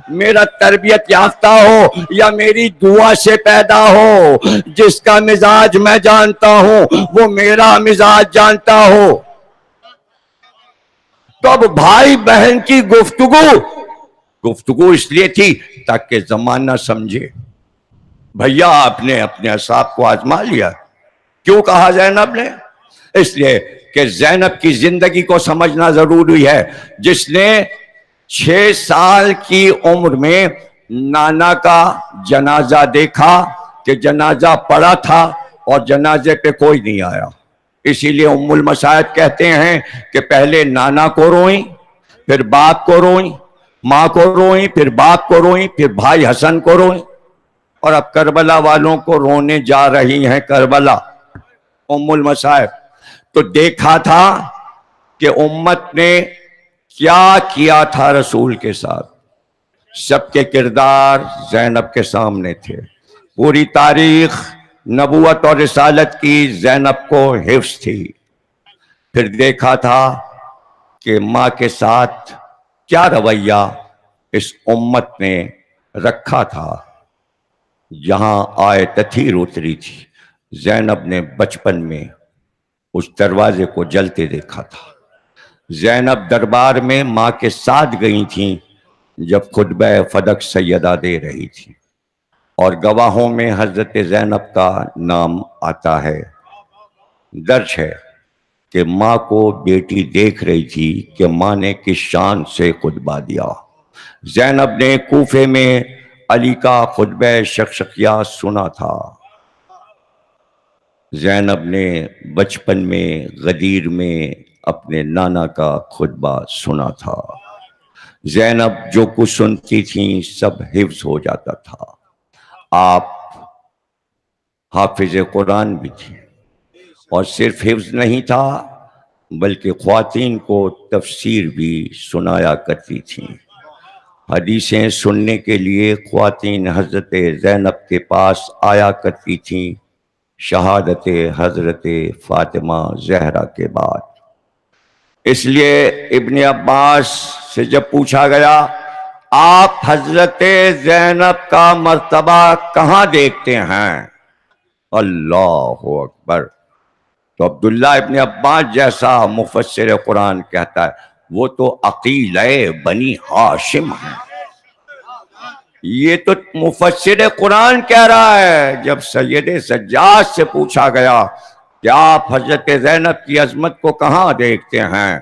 میرا تربیت یافتہ ہو، یا میری دعا سے پیدا ہو، جس کا مزاج میں جانتا ہوں وہ میرا مزاج جانتا ہو. تو اب بھائی بہن کی گفتگو اس لیے تھی تاکہ زمانہ سمجھے. بھیا آپ نے اپنے اصحاب کو آزما لیا. کیوں کہا زینب نے؟ اس لیے کہ زینب کی زندگی کو سمجھنا ضروری ہے. جس نے 6 سال کی عمر میں نانا کا جنازہ دیکھا کہ جنازہ پڑا تھا اور جنازے پہ کوئی نہیں آیا، اسی لیے ام المصائب کہتے ہیں کہ پہلے نانا کو روئیں، پھر باپ کو روئیں، ماں کو روئیں، پھر باپ کو روئیں، پھر بھائی حسن کو روئیں. اور اب کربلا والوں کو رونے جا رہی ہیں کربلا ام المصائب. تو دیکھا تھا کہ امت نے کیا کیا تھا رسول کے ساتھ. سب کے کردار زینب کے سامنے تھے. پوری تاریخ نبوت اور رسالت کی زینب کو حفظ تھی. پھر دیکھا تھا کہ ماں کے ساتھ کیا رویہ اس امت نے رکھا تھا. جہاں آیت تطہیر اتری تھی، زینب نے بچپن میں اس دروازے کو جلتے دیکھا تھا. زینب دربار میں ماں کے ساتھ گئی تھیں جب خطبہ فدق سیدہ دے رہی تھی، اور گواہوں میں حضرت زینب کا نام آتا ہے. درج ہے کہ ماں کو بیٹی دیکھ رہی تھی کہ ماں نے کس شان سے خطبہ دیا. زینب نے کوفے میں علی کا خطبہ شقشقیہ سنا تھا. زینب نے بچپن میں غدیر میں اپنے نانا کا خطبہ سنا تھا. زینب جو کچھ سنتی تھیں سب حفظ ہو جاتا تھا. آپ حافظ قرآن بھی تھے اور صرف حفظ نہیں تھا بلکہ خواتین کو تفسیر بھی سنایا کرتی تھیں. حدیثیں سننے کے لیے خواتین حضرت زینب کے پاس آیا کرتی تھیں شہادت حضرت فاطمہ زہرا کے بعد. اس لیے ابن عباس سے جب پوچھا گیا آپ حضرت زینب کا مرتبہ کہاں دیکھتے ہیں؟ اللہ اکبر. تو عبداللہ ابن عباس جیسا مفسر قرآن کہتا ہے وہ تو عقیلہ بنی ہاشم ہے. یہ تو مفسر قرآن کہہ رہا ہے. جب سید سجاد سے پوچھا گیا کہ آپ حضرت زینب کی عظمت کو کہاں دیکھتے ہیں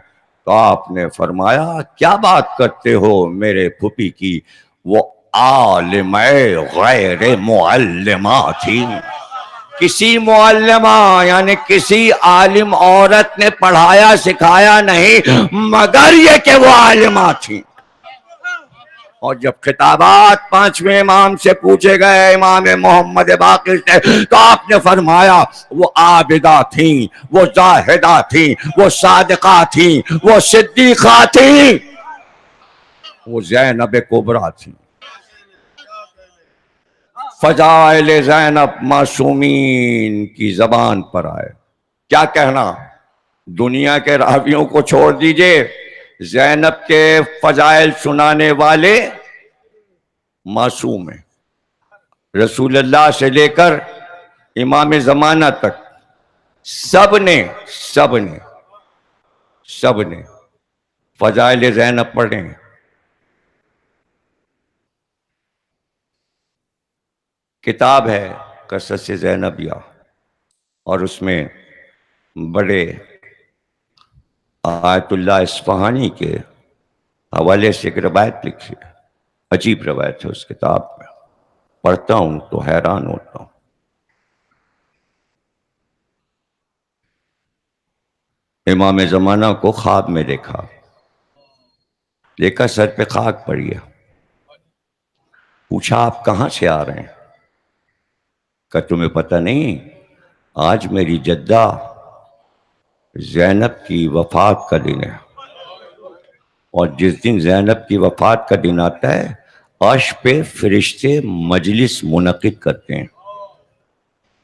تو آپ نے فرمایا کیا بات کرتے ہو میرے پھوپھی کی، وہ عالمہ غیر معلمہ تھی. کسی معلمہ یعنی کسی عالم عورت نے پڑھایا سکھایا نہیں مگر یہ کہ وہ عالمہ تھی. اور جب خطابات پانچویں امام سے پوچھے گئے امام محمد باقر سے تو آپ نے فرمایا وہ عابدہ تھیں، وہ زاہدہ تھیں، وہ صادقہ تھیں، وہ صدیقہ تھیں، وہ زینب کبریٰ تھیں. فضائل زینب معصومین کی زبان پر آئے. کیا کہنا، دنیا کے راویوں کو چھوڑ دیجئے، زینب کے فضائل سنانے والے معصوم ہیں. رسول اللہ سے لے کر امام زمانہ تک سب نے فضائل زینب پڑھے ہیں. کتاب ہے قصص زینبیہ اور اس میں بڑے آیت اللہ اصفہانی کے حوالے سے ایک روایت لکھی ہے، عجیب روایت ہے. اس کتاب میں پڑھتا ہوں تو حیران ہوتا ہوں. امام زمانہ کو خواب میں دیکھا سر پہ خاک پڑی ہے. پوچھا آپ کہاں سے آ رہے ہیں؟ کہ تمہیں پتہ نہیں آج میری جدہ زینب کی وفات کا دن ہے، اور جس دن زینب کی وفات کا دن آتا ہے عرش پہ فرشتے مجلس منعقد کرتے ہیں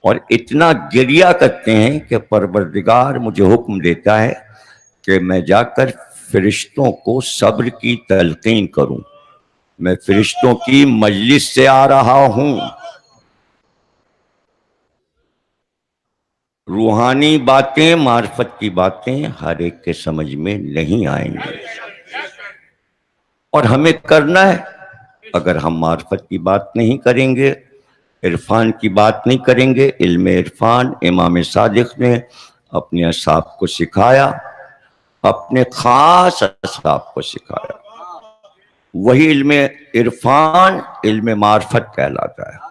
اور اتنا گریہ کرتے ہیں کہ پروردگار مجھے حکم دیتا ہے کہ میں جا کر فرشتوں کو صبر کی تلقین کروں. میں فرشتوں کی مجلس سے آ رہا ہوں. روحانی باتیں معرفت کی باتیں ہر ایک کے سمجھ میں نہیں آئیں گی اور ہمیں کرنا ہے. اگر ہم معرفت کی بات نہیں کریں گے، عرفان کی بات نہیں کریں گے، علم عرفان امام صادق نے اپنے اصحاب کو سکھایا، اپنے خاص اصحاب کو سکھایا. وہی علم عرفان علم معرفت کہلاتا ہے.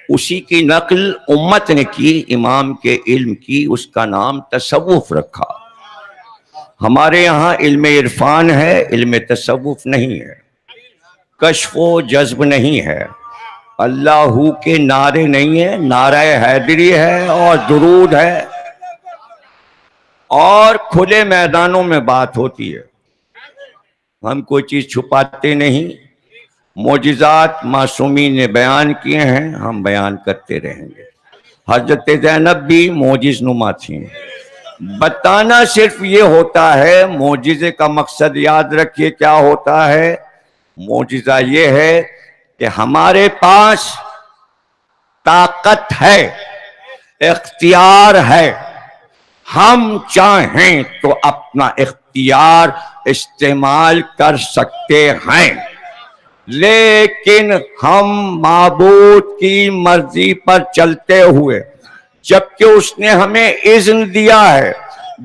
اسی کی نقل امت نے کی امام کے علم کی، اس کا نام تصوف رکھا. ہمارے یہاں علم عرفان ہے، علم تصوف نہیں ہے. کشف و جذب نہیں ہے، اللہ کے نعرے نہیں ہے، نعرہ حیدری ہے اور درود ہے، اور کھلے میدانوں میں بات ہوتی ہے. ہم کوئی چیز چھپاتے نہیں. معجزات معصومین نے بیان کیے ہیں، ہم بیان کرتے رہیں گے. حضرت زینب بھی معجز نما تھیں. بتانا صرف یہ ہوتا ہے. معجزے کا مقصد یاد رکھیے کیا ہوتا ہے. معجزہ یہ ہے کہ ہمارے پاس طاقت ہے، اختیار ہے، ہم چاہیں تو اپنا اختیار استعمال کر سکتے ہیں، لیکن ہم معبود کی مرضی پر چلتے ہوئے، جبکہ اس نے ہمیں اذن دیا ہے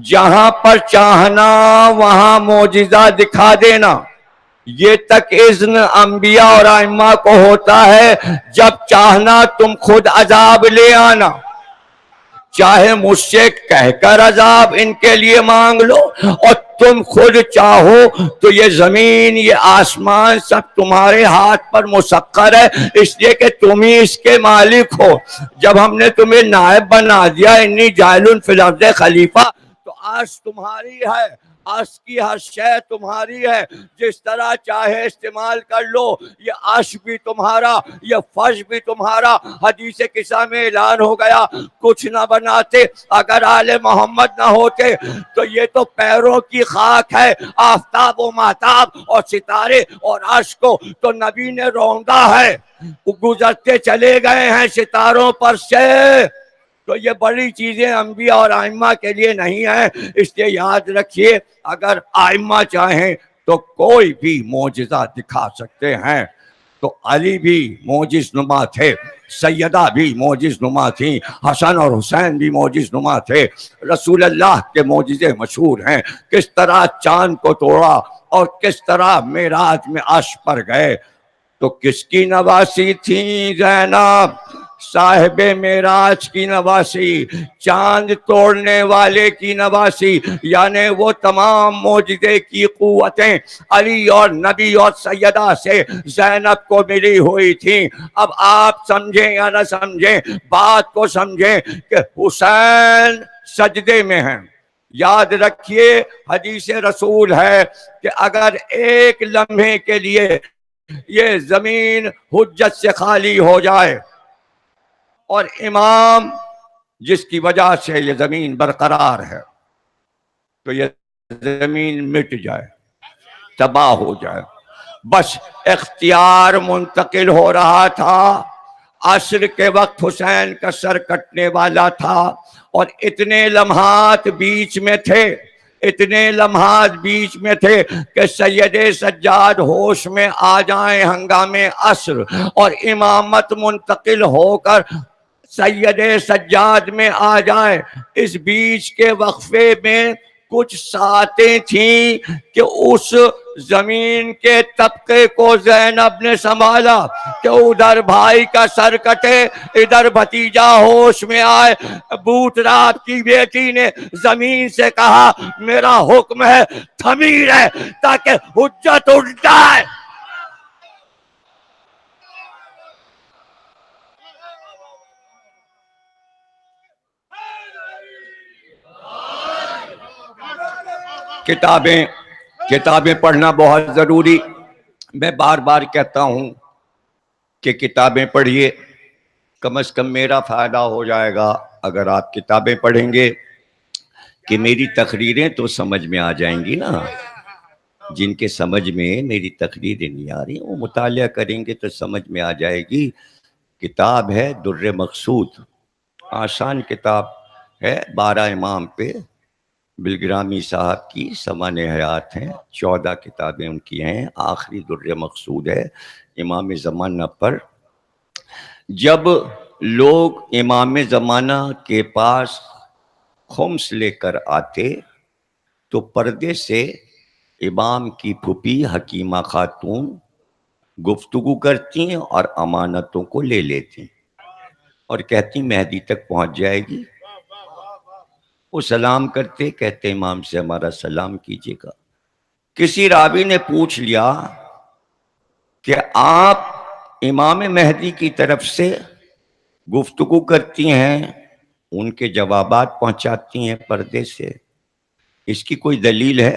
جہاں پر چاہنا وہاں معجزہ دکھا دینا. یہ تک اذن انبیاء اور ائمہ کو ہوتا ہے، جب چاہنا تم خود عذاب لے آنا. چاہے مجھ سے کہہ کر عذاب ان کے لیے مانگ لو، اور تم خود چاہو تو یہ زمین یہ آسمان سب تمہارے ہاتھ پر مسخر ہے، اس لیے کہ تم ہی اس کے مالک ہو۔ جب ہم نے تمہیں نائب بنا دیا، انی جاعل فی الارض خلیفہ، تو عرش تمہاری ہے، عرش کی ہر شے تمہاری ہے، جس طرح چاہے استعمال کر لو۔ یہ عرش بھی تمہارا، یہ فرش بھی تمہارا۔ حدیث قصہ میں اعلان ہو گیا، کچھ نہ بناتے اگر آل محمد نہ ہوتے تو یہ تو پیروں کی خاک ہے، آفتاب و مہتاب اور ستارے اور عرش کو تو نبی نے روندا ہے، گزرتے چلے گئے ہیں ستاروں پر سے۔ تو یہ بڑی چیزیں انبیاء اور ائمہ کے لیے نہیں ہیں، اس لیے یاد رکھیے اگر ائمہ چاہیں تو کوئی بھی معجزہ دکھا سکتے ہیں۔ تو علی بھی معجز نما تھے، سیدہ بھی معجز نما تھیں، حسن اور حسین بھی معجز نما تھے۔ رسول اللہ کے معجزے مشہور ہیں، کس طرح چاند کو توڑا اور کس طرح معراج میں عرش پر گئے۔ تو کس کی نواسی تھیں زینب؟ صاحب معراج کی نواسی، چاند توڑنے والے کی نواسی، یعنی وہ تمام معجزے کی قوتیں علی اور نبی اور سیدہ سے زینب کو ملی ہوئی تھیں۔ اب آپ سمجھیں یا نہ سمجھیں، بات کو سمجھیں کہ حسین سجدے میں ہیں۔ یاد رکھیے حدیث رسول ہے کہ اگر ایک لمحے کے لیے یہ زمین حجت سے خالی ہو جائے اور امام جس کی وجہ سے یہ زمین برقرار ہے تو یہ زمین مٹ جائے، تباہ ہو جائے، بس اختیار منتقل ہو رہا تھا۔ عصر کے وقت حسین کا سر کٹنے والا تھا اور اتنے لمحات بیچ میں تھے، اتنے لمحات بیچ میں تھے کہ سید سجاد ہوش میں آ جائیں ہنگامے عصر اور امامت منتقل ہو کر سید سجاد میں آ جائے۔ اس بیچ کے وقفے میں کچھ ساعتیں تھیں کہ اس زمین کے طبقے کو زینب نے سنبھالا کہ ادھر بھائی کا سر کٹے، ادھر بھتیجا ہوش میں آئے۔ بوت رات کی بیٹی نے زمین سے کہا میرا حکم ہے تھمی رہے تاکہ حجت اٹھ جائے۔ کتابیں پڑھنا بہت ضروری۔ میں بار بار کہتا ہوں کہ کتابیں پڑھیے، کم از کم میرا فائدہ ہو جائے گا اگر آپ کتابیں پڑھیں گے کہ میری تقریریں تو سمجھ میں آ جائیں گی نا۔ جن کے سمجھ میں میری تقریریں نہیں آ رہی وہ مطالعہ کریں گے تو سمجھ میں آ جائے گی۔ کتاب ہے در مقصود، آسان کتاب ہے، 12 امام پہ بلگرامی صاحب کی سمان حیات ہیں، 14 کتابیں ان کی ہیں، آخری در مقصود ہے امام زمانہ پر۔ جب لوگ امام زمانہ کے پاس خمس لے کر آتے تو پردے سے امام کی پھوپھی حکیمہ خاتون گفتگو کرتی اور امانتوں کو لے لیتی اور کہتی مہدی تک پہنچ جائے گی۔ وہ سلام کرتے، کہتے امام سے ہمارا سلام کیجیے گا۔ کسی راوی نے پوچھ لیا کہ آپ امام مہدی کی طرف سے گفتگو کرتی ہیں، ان کے جوابات پہنچاتی ہیں پردے سے، اس کی کوئی دلیل ہے؟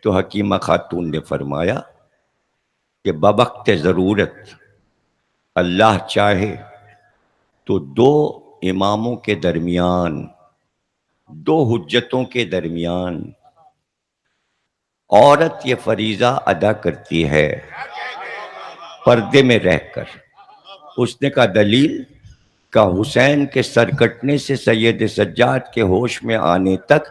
تو حکیمہ خاتون نے فرمایا کہ بوقت ضرورت اللہ چاہے تو 2 اماموں کے درمیان، 2 حجتوں کے درمیان عورت یہ فریضہ ادا کرتی ہے پردے میں رہ کر۔ اس نے کہا دلیل؟ کہ حسین کے سر کٹنے سے سید سجاد کے ہوش میں آنے تک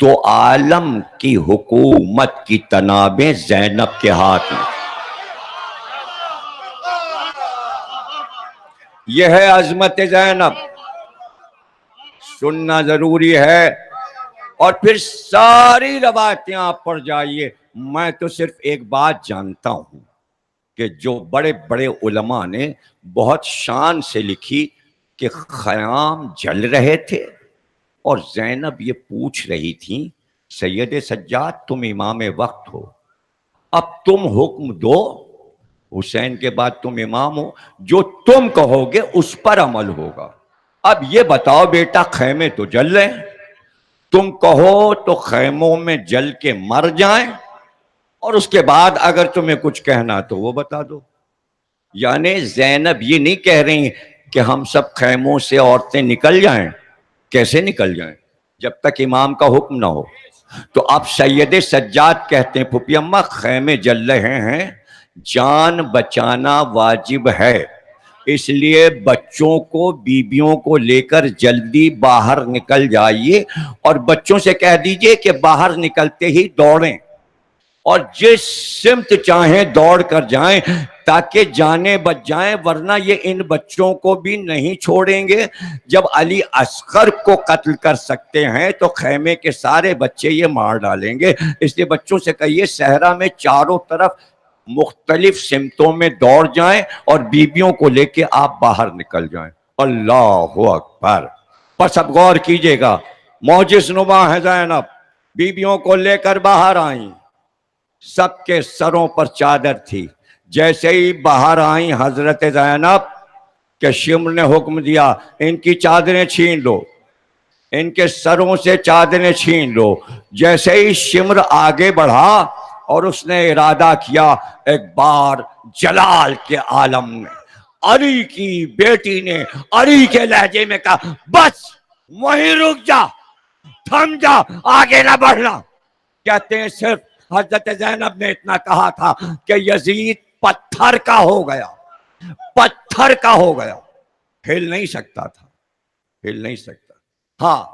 2 عالم کی حکومت کی تنابیں زینب کے ہاتھ میں۔ یہ ہے عظمت زینب، سننا ضروری ہے۔ اور پھر ساری روایتیں آپ پڑھ جائیے۔ میں تو صرف ایک بات جانتا ہوں کہ جو بڑے بڑے علماء نے بہت شان سے لکھی کہ خیام جل رہے تھے اور زینب یہ پوچھ رہی تھی سید سجاد تم امام وقت ہو، اب تم حکم دو، حسین کے بعد تم امام ہو، جو تم کہو گے اس پر عمل ہوگا۔ اب یہ بتاؤ بیٹا، خیمے تو جل رہے ہیں، تم کہو تو خیموں میں جل کے مر جائیں، اور اس کے بعد اگر تمہیں کچھ کہنا تو وہ بتا دو۔ یعنی زینب یہ نہیں کہہ رہی کہ ہم سب خیموں سے عورتیں نکل جائیں، کیسے نکل جائیں جب تک امام کا حکم نہ ہو۔ تو اب سید سجاد کہتے ہیں پھوپھی اماں خیمے جل رہے ہیں، جان بچانا واجب ہے، اس لیے بچوں کو بیبیوں کو لے کر جلدی باہر نکل جائیے، اور بچوں سے کہہ دیجئے کہ باہر نکلتے ہی دوڑیں اور جس سمت چاہیں دوڑ کر جائیں تاکہ جانیں بچ جائیں، ورنہ یہ ان بچوں کو بھی نہیں چھوڑیں گے۔ جب علی اصغر کو قتل کر سکتے ہیں تو خیمے کے سارے بچے یہ مار ڈالیں گے، اس لیے بچوں سے کہیے صحرا میں چاروں طرف مختلف سمتوں میں دوڑ جائیں اور بیبیوں کو لے کے آپ باہر نکل جائیں۔ اللہ اکبر۔ پس اب غور کیجئے گا، معجز نما ہے زینب، بیبیوں کو لے کر باہر آئیں، سب کے سروں پر چادر تھی۔ جیسے ہی باہر آئیں حضرت زینب کہ شمر نے حکم دیا ان کی چادریں چھین لو، ان کے سروں سے چادریں چھین لو۔ جیسے ہی شمر آگے بڑھا اور اس نے ارادہ کیا، ایک بار جلال کے عالم نے علی کی بیٹی نے علی کے لہجے میں کہا بس وہیں رک جا، تھم جا، آگے نہ بڑھنا۔ کہتے ہیں صرف حضرت زینب نے اتنا کہا تھا کہ یزید پتھر کا ہو گیا، پتھر کا ہو گیا، ہل نہیں سکتا تھا، ہل نہیں سکتا۔ ہاں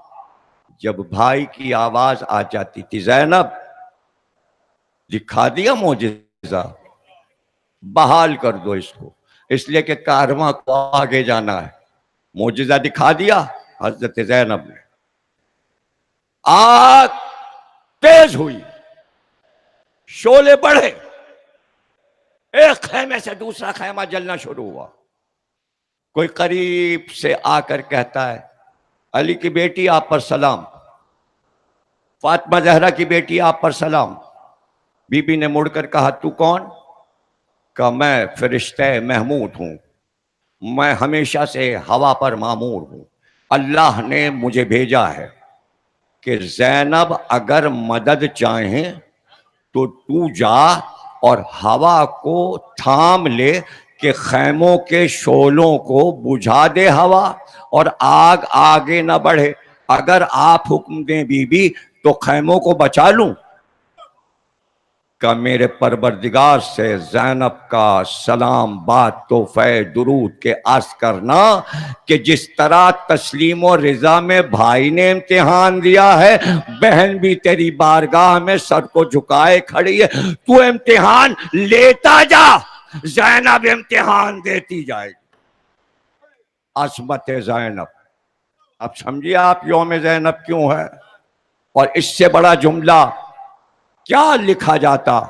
جب بھائی کی آواز آ جاتی تھی زینب دکھا دیا معجزہ، بحال کر دو اس کو، اس لیے کہ کارواں کو آگے جانا ہے۔ معجزہ دکھا دیا حضرت زینب نے، آگ تیز ہوئی، شعلے بڑھے، ایک خیمے سے دوسرا خیمہ جلنا شروع ہوا۔ کوئی قریب سے آ کر کہتا ہے علی کی بیٹی آپ پر سلام، فاطمہ زہرا کی بیٹی آپ پر سلام۔ بی بی نے مڑ کر کہا تو کون؟ کہا میں فرشتہ محمود ہوں، میں ہمیشہ سے ہوا پر مامور ہوں، اللہ نے مجھے بھیجا ہے کہ زینب اگر مدد چاہیں تو تو جا اور ہوا کو تھام لے کہ خیموں کے شعلوں کو بجھا دے ہوا اور آگ آگے نہ بڑھے۔ اگر آپ حکم دیں بی بی تو خیموں کو بچا لوں۔ کہ میرے پروردگار سے زینب کا سلام بات تحفہ درود کے عرض کرنا کہ جس طرح تسلیم و رضا میں بھائی نے امتحان دیا ہے، بہن بھی تیری بارگاہ میں سر کو جھکائے کھڑی ہے، تو امتحان لیتا جا، زینب امتحان دیتی جائے گی۔ عظمت زینب، اب سمجھیے آپ یوم زینب کیوں ہے، اور اس سے بڑا جملہ کیا لکھا جاتا،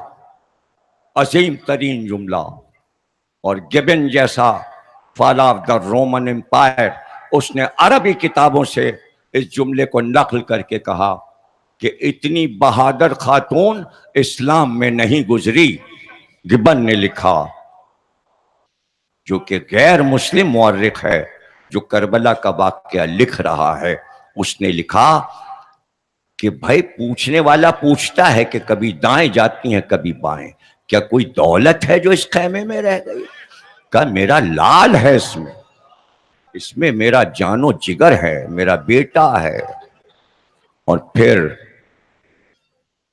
عظیم ترین جملہ۔ اور گبن جیسا فال آف دا رومن امپائر، اس نے عربی کتابوں سے اس جملے کو نقل کر کے کہا کہ اتنی بہادر خاتون اسلام میں نہیں گزری۔ گبن نے لکھا، جو کہ غیر مسلم مورخ ہے، جو کربلا کا واقعہ لکھ رہا ہے، اس نے لکھا کہ بھائی پوچھنے والا پوچھتا ہے کہ کبھی دائیں جاتی ہیں کبھی بائیں، کیا کوئی دولت ہے جو اس خیمے میں رہ گئی؟ کہا میرا لال ہے اس میں میرا جان و جگر ہے، میرا بیٹا ہے۔ اور پھر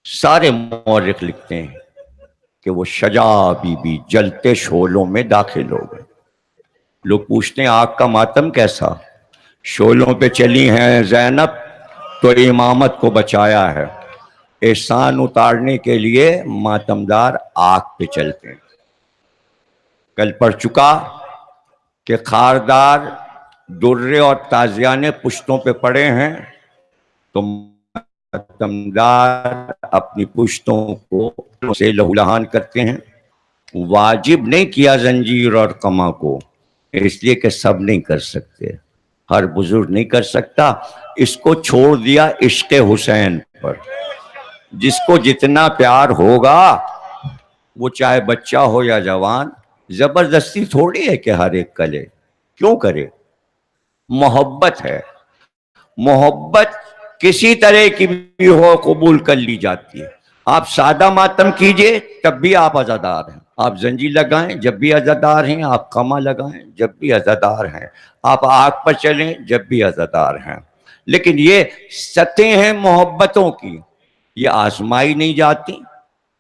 سارے مورخ لکھتے ہیں کہ وہ شجاع بی بی جلتے شعلوں میں داخل ہو گئے۔ لوگ پوچھتے ہیں آگ کا ماتم کیسا؟ شعلوں پہ چلی ہیں زینب تو امامت کو بچایا ہے، احسان اتارنے کے لیے ماتمدار آگ پہ چلتے ہیں۔ کل پڑھ چکا کہ خاردار درے اور تازیانے پشتوں پہ پڑے ہیں تو ماتمدار اپنی پشتوں کو سے لہو لہان کرتے ہیں۔ واجب نہیں کیا زنجیر اور قمع کو، اس لیے کہ سب نہیں کر سکتے، ہر بزرگ نہیں کر سکتا. اس کو چھوڑ دیا عشق حسین پر. جس کو جتنا پیار ہوگا وہ چاہے بچہ ہو یا جوان، زبردستی تھوڑی ہے کہ ہر ایک کرے. کیوں کرے؟ محبت ہے. محبت کسی طرح کی بھی ہو قبول کر لی جاتی ہے. آپ سادہ ماتم کیجئے تب بھی آپ عزادار ہیں. آپ زنجیر لگائیں جب بھی عزادار ہیں. آپ قمع لگائیں جب بھی عزادار ہیں. آپ آگ پر چلیں جب بھی عزادار ہیں. لیکن یہ سطحیں ہیں محبتوں کی، یہ آزمائی نہیں جاتی،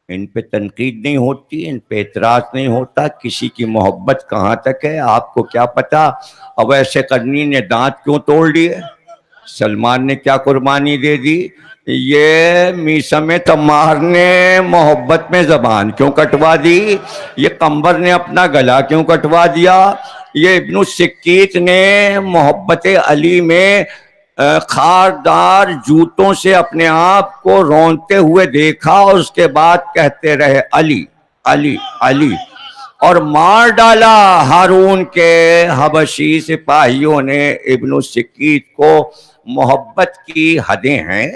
ان پہ تنقید نہیں ہوتی، ان پہ اعتراض نہیں ہوتا. کسی کی محبت کہاں تک ہے آپ کو کیا پتا. اب ایسے کرنی نے دانت کیوں توڑ لیے؟ سلمان نے کیا قربانی دے دی؟ یہ میثم تمار نے محبت میں زبان کیوں کٹوا دی؟ یہ قمبر نے اپنا گلا کیوں کٹوا دیا؟ یہ ابن السکیت نے محبت علی میں خاردار جوتوں سے اپنے آپ کو رونتے ہوئے دیکھا اور اس کے بعد کہتے رہے علی علی علی، اور مار ڈالا ہارون کے حبشی سپاہیوں نے ابن السکیت کو. محبت کی حدیں ہیں،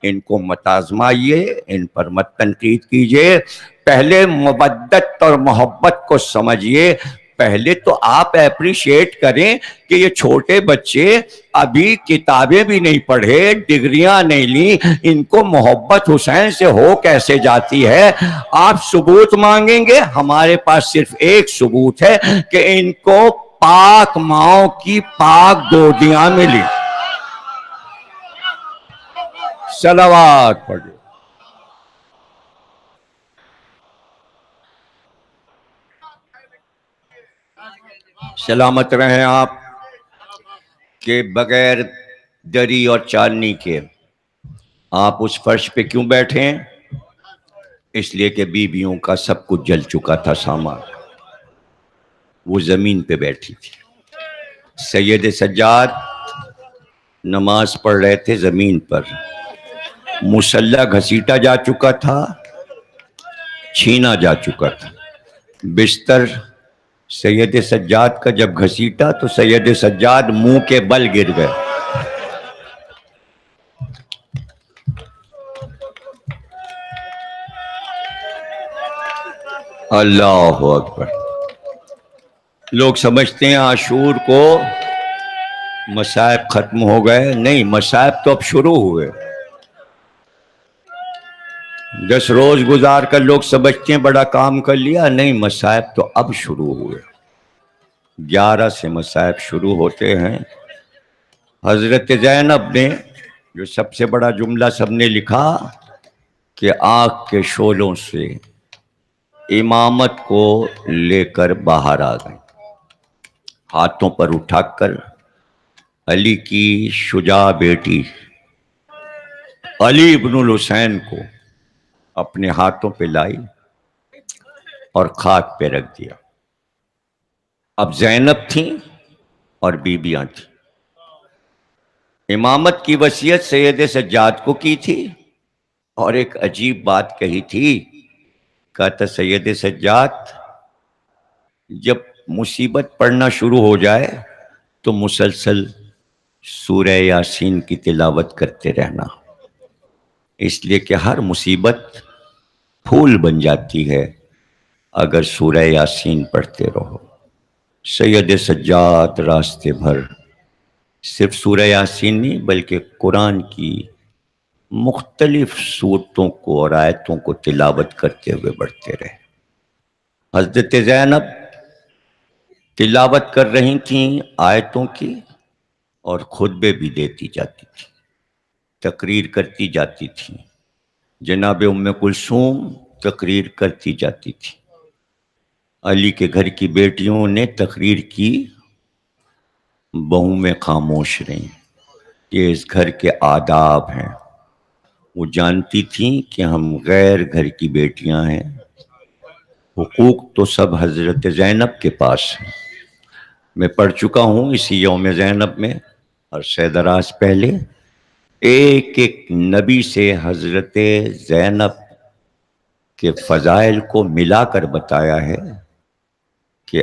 ان کو مت آزمائیے، ان پر مت تنقید کیجئے. پہلے مودت اور محبت کو سمجھیے. پہلے تو آپ اپریشیٹ کریں کہ یہ چھوٹے بچے ابھی کتابیں بھی نہیں پڑھے، ڈگریاں نہیں لی، ان کو محبت حسین سے ہو کیسے جاتی ہے؟ آپ ثبوت مانگیں گے، ہمارے پاس صرف ایک ثبوت ہے کہ ان کو پاک ماؤں کی پاک گودیاں ملی. صلوات پڑھو. سلامت رہیں آپ کہ بغیر دری اور چالنی کے آپ اس فرش پہ کیوں بیٹھے ہیں؟ اس لیے کہ بیویوں کا سب کچھ جل چکا تھا سامان، وہ زمین پہ بیٹھی تھی. سید سجاد نماز پڑھ رہے تھے زمین پر. مصلی گھسیٹا جا چکا تھا، چھینا جا چکا تھا. بستر سید سجاد کا جب گھسیٹا تو سید سجاد منہ کے بل گر گئے. اللہ اکبر. لوگ سمجھتے ہیں عاشور کو مصائب ختم ہو گئے. نہیں، مصائب تو اب شروع ہوئے. 10 روز گزار کر لوگ سمجھتے ہیں بڑا کام کر لیا. نہیں، مصائب تو اب شروع ہوئے. 11 سے مصائب شروع ہوتے ہیں. حضرت زینب نے جو سب سے بڑا جملہ سب نے لکھا کہ آنکھ کے شعلوں سے امامت کو لے کر باہر آ گئے، ہاتھوں پر اٹھا کر علی کی شجاع بیٹی علی ابن الحسین کو اپنے ہاتھوں پہ لائی اور خاک پہ رکھ دیا. اب زینب تھیں اور بیبیاں تھیں. امامت کی وصیت سید سجاد کو کی تھی اور ایک عجیب بات کہی تھی. کہتا سید سجاد جب مصیبت پڑھنا شروع ہو جائے تو مسلسل سورہ یاسین کی تلاوت کرتے رہنا، اس لیے کہ ہر مصیبت پھول بن جاتی ہے اگر سورہ یاسین پڑھتے رہو. سید سجاد راستے بھر صرف سورہ یاسین نہیں بلکہ قرآن کی مختلف صورتوں کو اور آیتوں کو تلاوت کرتے ہوئے بڑھتے رہے. حضرت زینب تلاوت کر رہی تھیں آیتوں کی اور خطبے بھی دیتی جاتی تھی، تقریر کرتی جاتی تھی. جناب ام کلثوم تقریر کرتی جاتی تھی. علی کے گھر کی بیٹیوں نے تقریر کی، بہو میں خاموش رہیں. یہ اس گھر کے آداب ہیں. وہ جانتی تھیں کہ ہم غیر گھر کی بیٹیاں ہیں، حقوق تو سب حضرت زینب کے پاس ہیں. میں پڑھ چکا ہوں اسی یوم زینب میں اور سے دراز پہلے ایک ایک نبی سے حضرت زینب کے فضائل کو ملا کر بتایا ہے کہ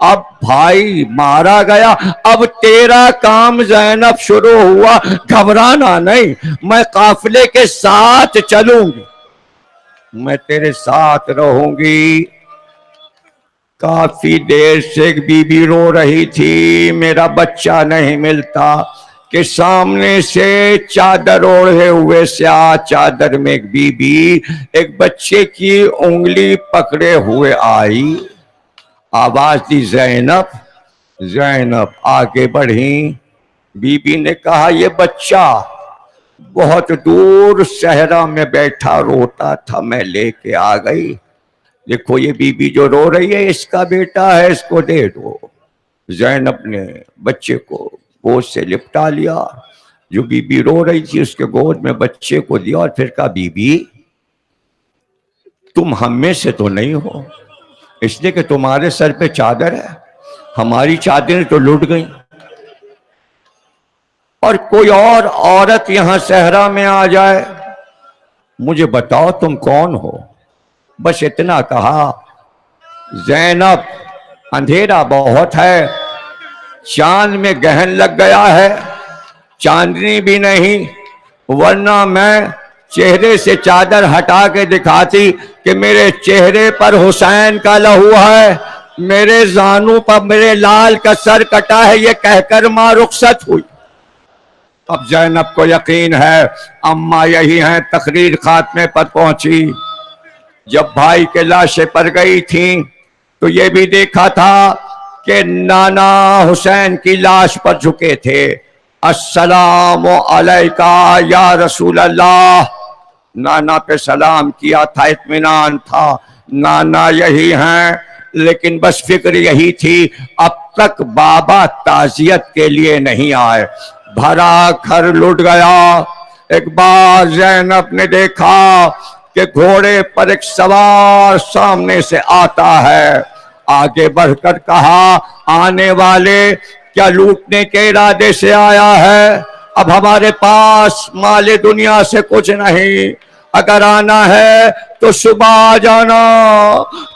اب بھائی مارا گیا، اب تیرا کام زینب شروع ہوا، گھبرانا نہیں، میں قافلے کے ساتھ چلوں گی، میں تیرے ساتھ رہوں گی۔ کافی دیر سے ایک بی بی رو رہی تھی، میرا بچہ نہیں ملتا، کہ سامنے سے چادر اوڑھے ہوئے سیاہ چادر میں ایک بی بی ایک بچے کی انگلی پکڑے ہوئے آئی، آواز دی زینب، زینب آگے بڑھیں۔ بی بی نے کہا یہ بچہ بہت دور صحرا میں بیٹھا روتا تھا، میں لے کے آ گئی، دیکھو یہ بی بی جو رو رہی ہے اس کا بیٹا ہے، اس کو دے دو۔ زینب نے بچے کو گود سے لپٹا لیا، جو بی بی رو رہی تھی اس کے گود میں بچے کو دیا، اور پھر کہا بی بی تم ہم میں سے تو نہیں ہو، اس لیے کہ تمہارے سر پہ چادر ہے، ہماری چادریں تو لٹ گئیں، اور کوئی اور عورت یہاں صحرا میں آ جائے، مجھے بتاؤ تم کون ہو؟ بس اتنا کہا۔ زینب اندھیرا بہت ہے، چاند میں گہن لگ گیا ہے، چاندنی بھی نہیں، ورنہ میں چہرے سے چادر ہٹا کے دکھاتی کہ میرے چہرے پر حسین کا لہو ہے، میرے زانوں پر میرے لال کا سر کٹا ہے، یہ کہہ کر ماں رخصت ہوئی۔ اب زینب کو یقین ہے اماں یہی ہیں، تقریر خاتمے پر پہنچی۔ جب بھائی کے لاشیں پر گئی تھیں تو یہ بھی دیکھا تھا کہ نانا حسین کی لاش پر جھکے تھے، السلام علیکہ یا رسول اللہ، نانا پہ سلام کیا تھا، اطمینان تھا نانا یہی ہیں، لیکن بس فکر یہی تھی اب تک بابا تعزیت کے لیے نہیں آئے۔ بھرا گھر لٹ گیا۔ ایک بار زینب نے دیکھا کہ گھوڑے پر ایک سوار سامنے سے آتا ہے، آگے بڑھ کر کہا آنے والے کیا لوٹنے کے ارادے سے آیا ہے؟ اب ہمارے پاس مال دنیا سے کچھ نہیں، اگر آنا ہے تو صبح آ جانا۔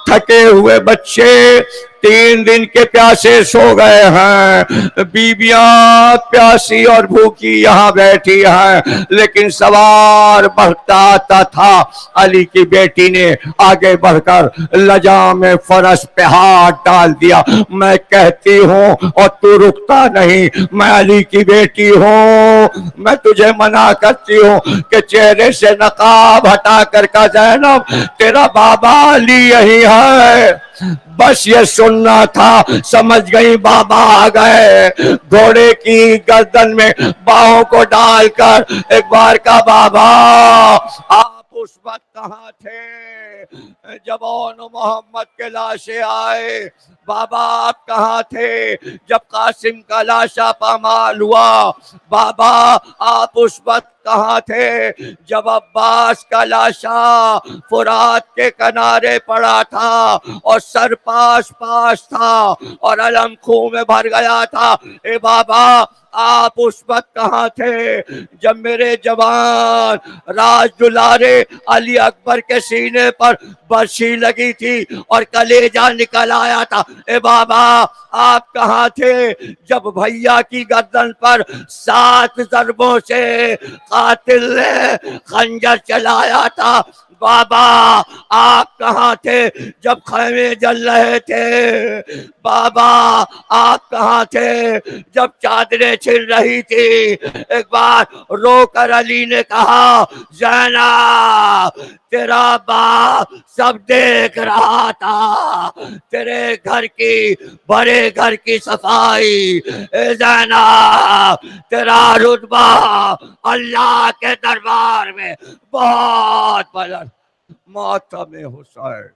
تھکے ہوئے بچے 3 دن کے پیاسے سو گئے ہیں، بیویاں پیاسی اور بھوکی یہاں بیٹھی ہیں، لیکن سوار بڑھتا آتا تھا۔ علی کی بیٹی نے آگے بڑھ کر لجام فرس پہ ہاتھ ڈال دیا، میں کہتی ہوں اور تو رکتا نہیں، میں علی کی بیٹی ہوں، میں تجھے منع کرتی ہوں کہ چہرے سے نقاب ہٹا کر کا زینب تیرا بابا علی یہی ہے۔ بس یہ سننا تھا، سمجھ گئی بابا آ گئے، گھوڑے کی گردن میں باہوں کو ڈال کر ایک بار کا بابا آپ اس وقت کہاں تھے جب اون محمد کے لاشیں آئے؟ بابا آپ کہاں تھے جب قاسم کا لاشا پامال ہوا؟ بابا آپ اس وقت کہاں تھے جب عباس کا لاشا فرات کے کنارے پڑا تھا اور سر پاش پاش تھا اور علم خون میں بھر گیا تھا؟ اے بابا آپ اس وقت کہاں تھے جب میرے جوان راج دلارے علی اکبر کے سینے پر برچھی لگی تھی اور کلیجہ نکل آیا تھا؟ اے بابا آپ کہاں تھے جب بھیا کی گردن پر 7 ضربوں سے قاتل نے خنجر چلایا تھا؟ بابا آپ کہاں تھے جب خیمے جل رہے تھے؟ بابا آپ کہاں تھے جب چادریں چھن رہی تھی؟ ایک بار رو کر علی نے کہا زینب تیرا باپ سب دیکھ رہا تھا، تیرے گھر کی بڑے گھر کی صفائی، اے زینب تیرا رتبہ اللہ کے دربار میں بہت بلند۔ ماتم حسین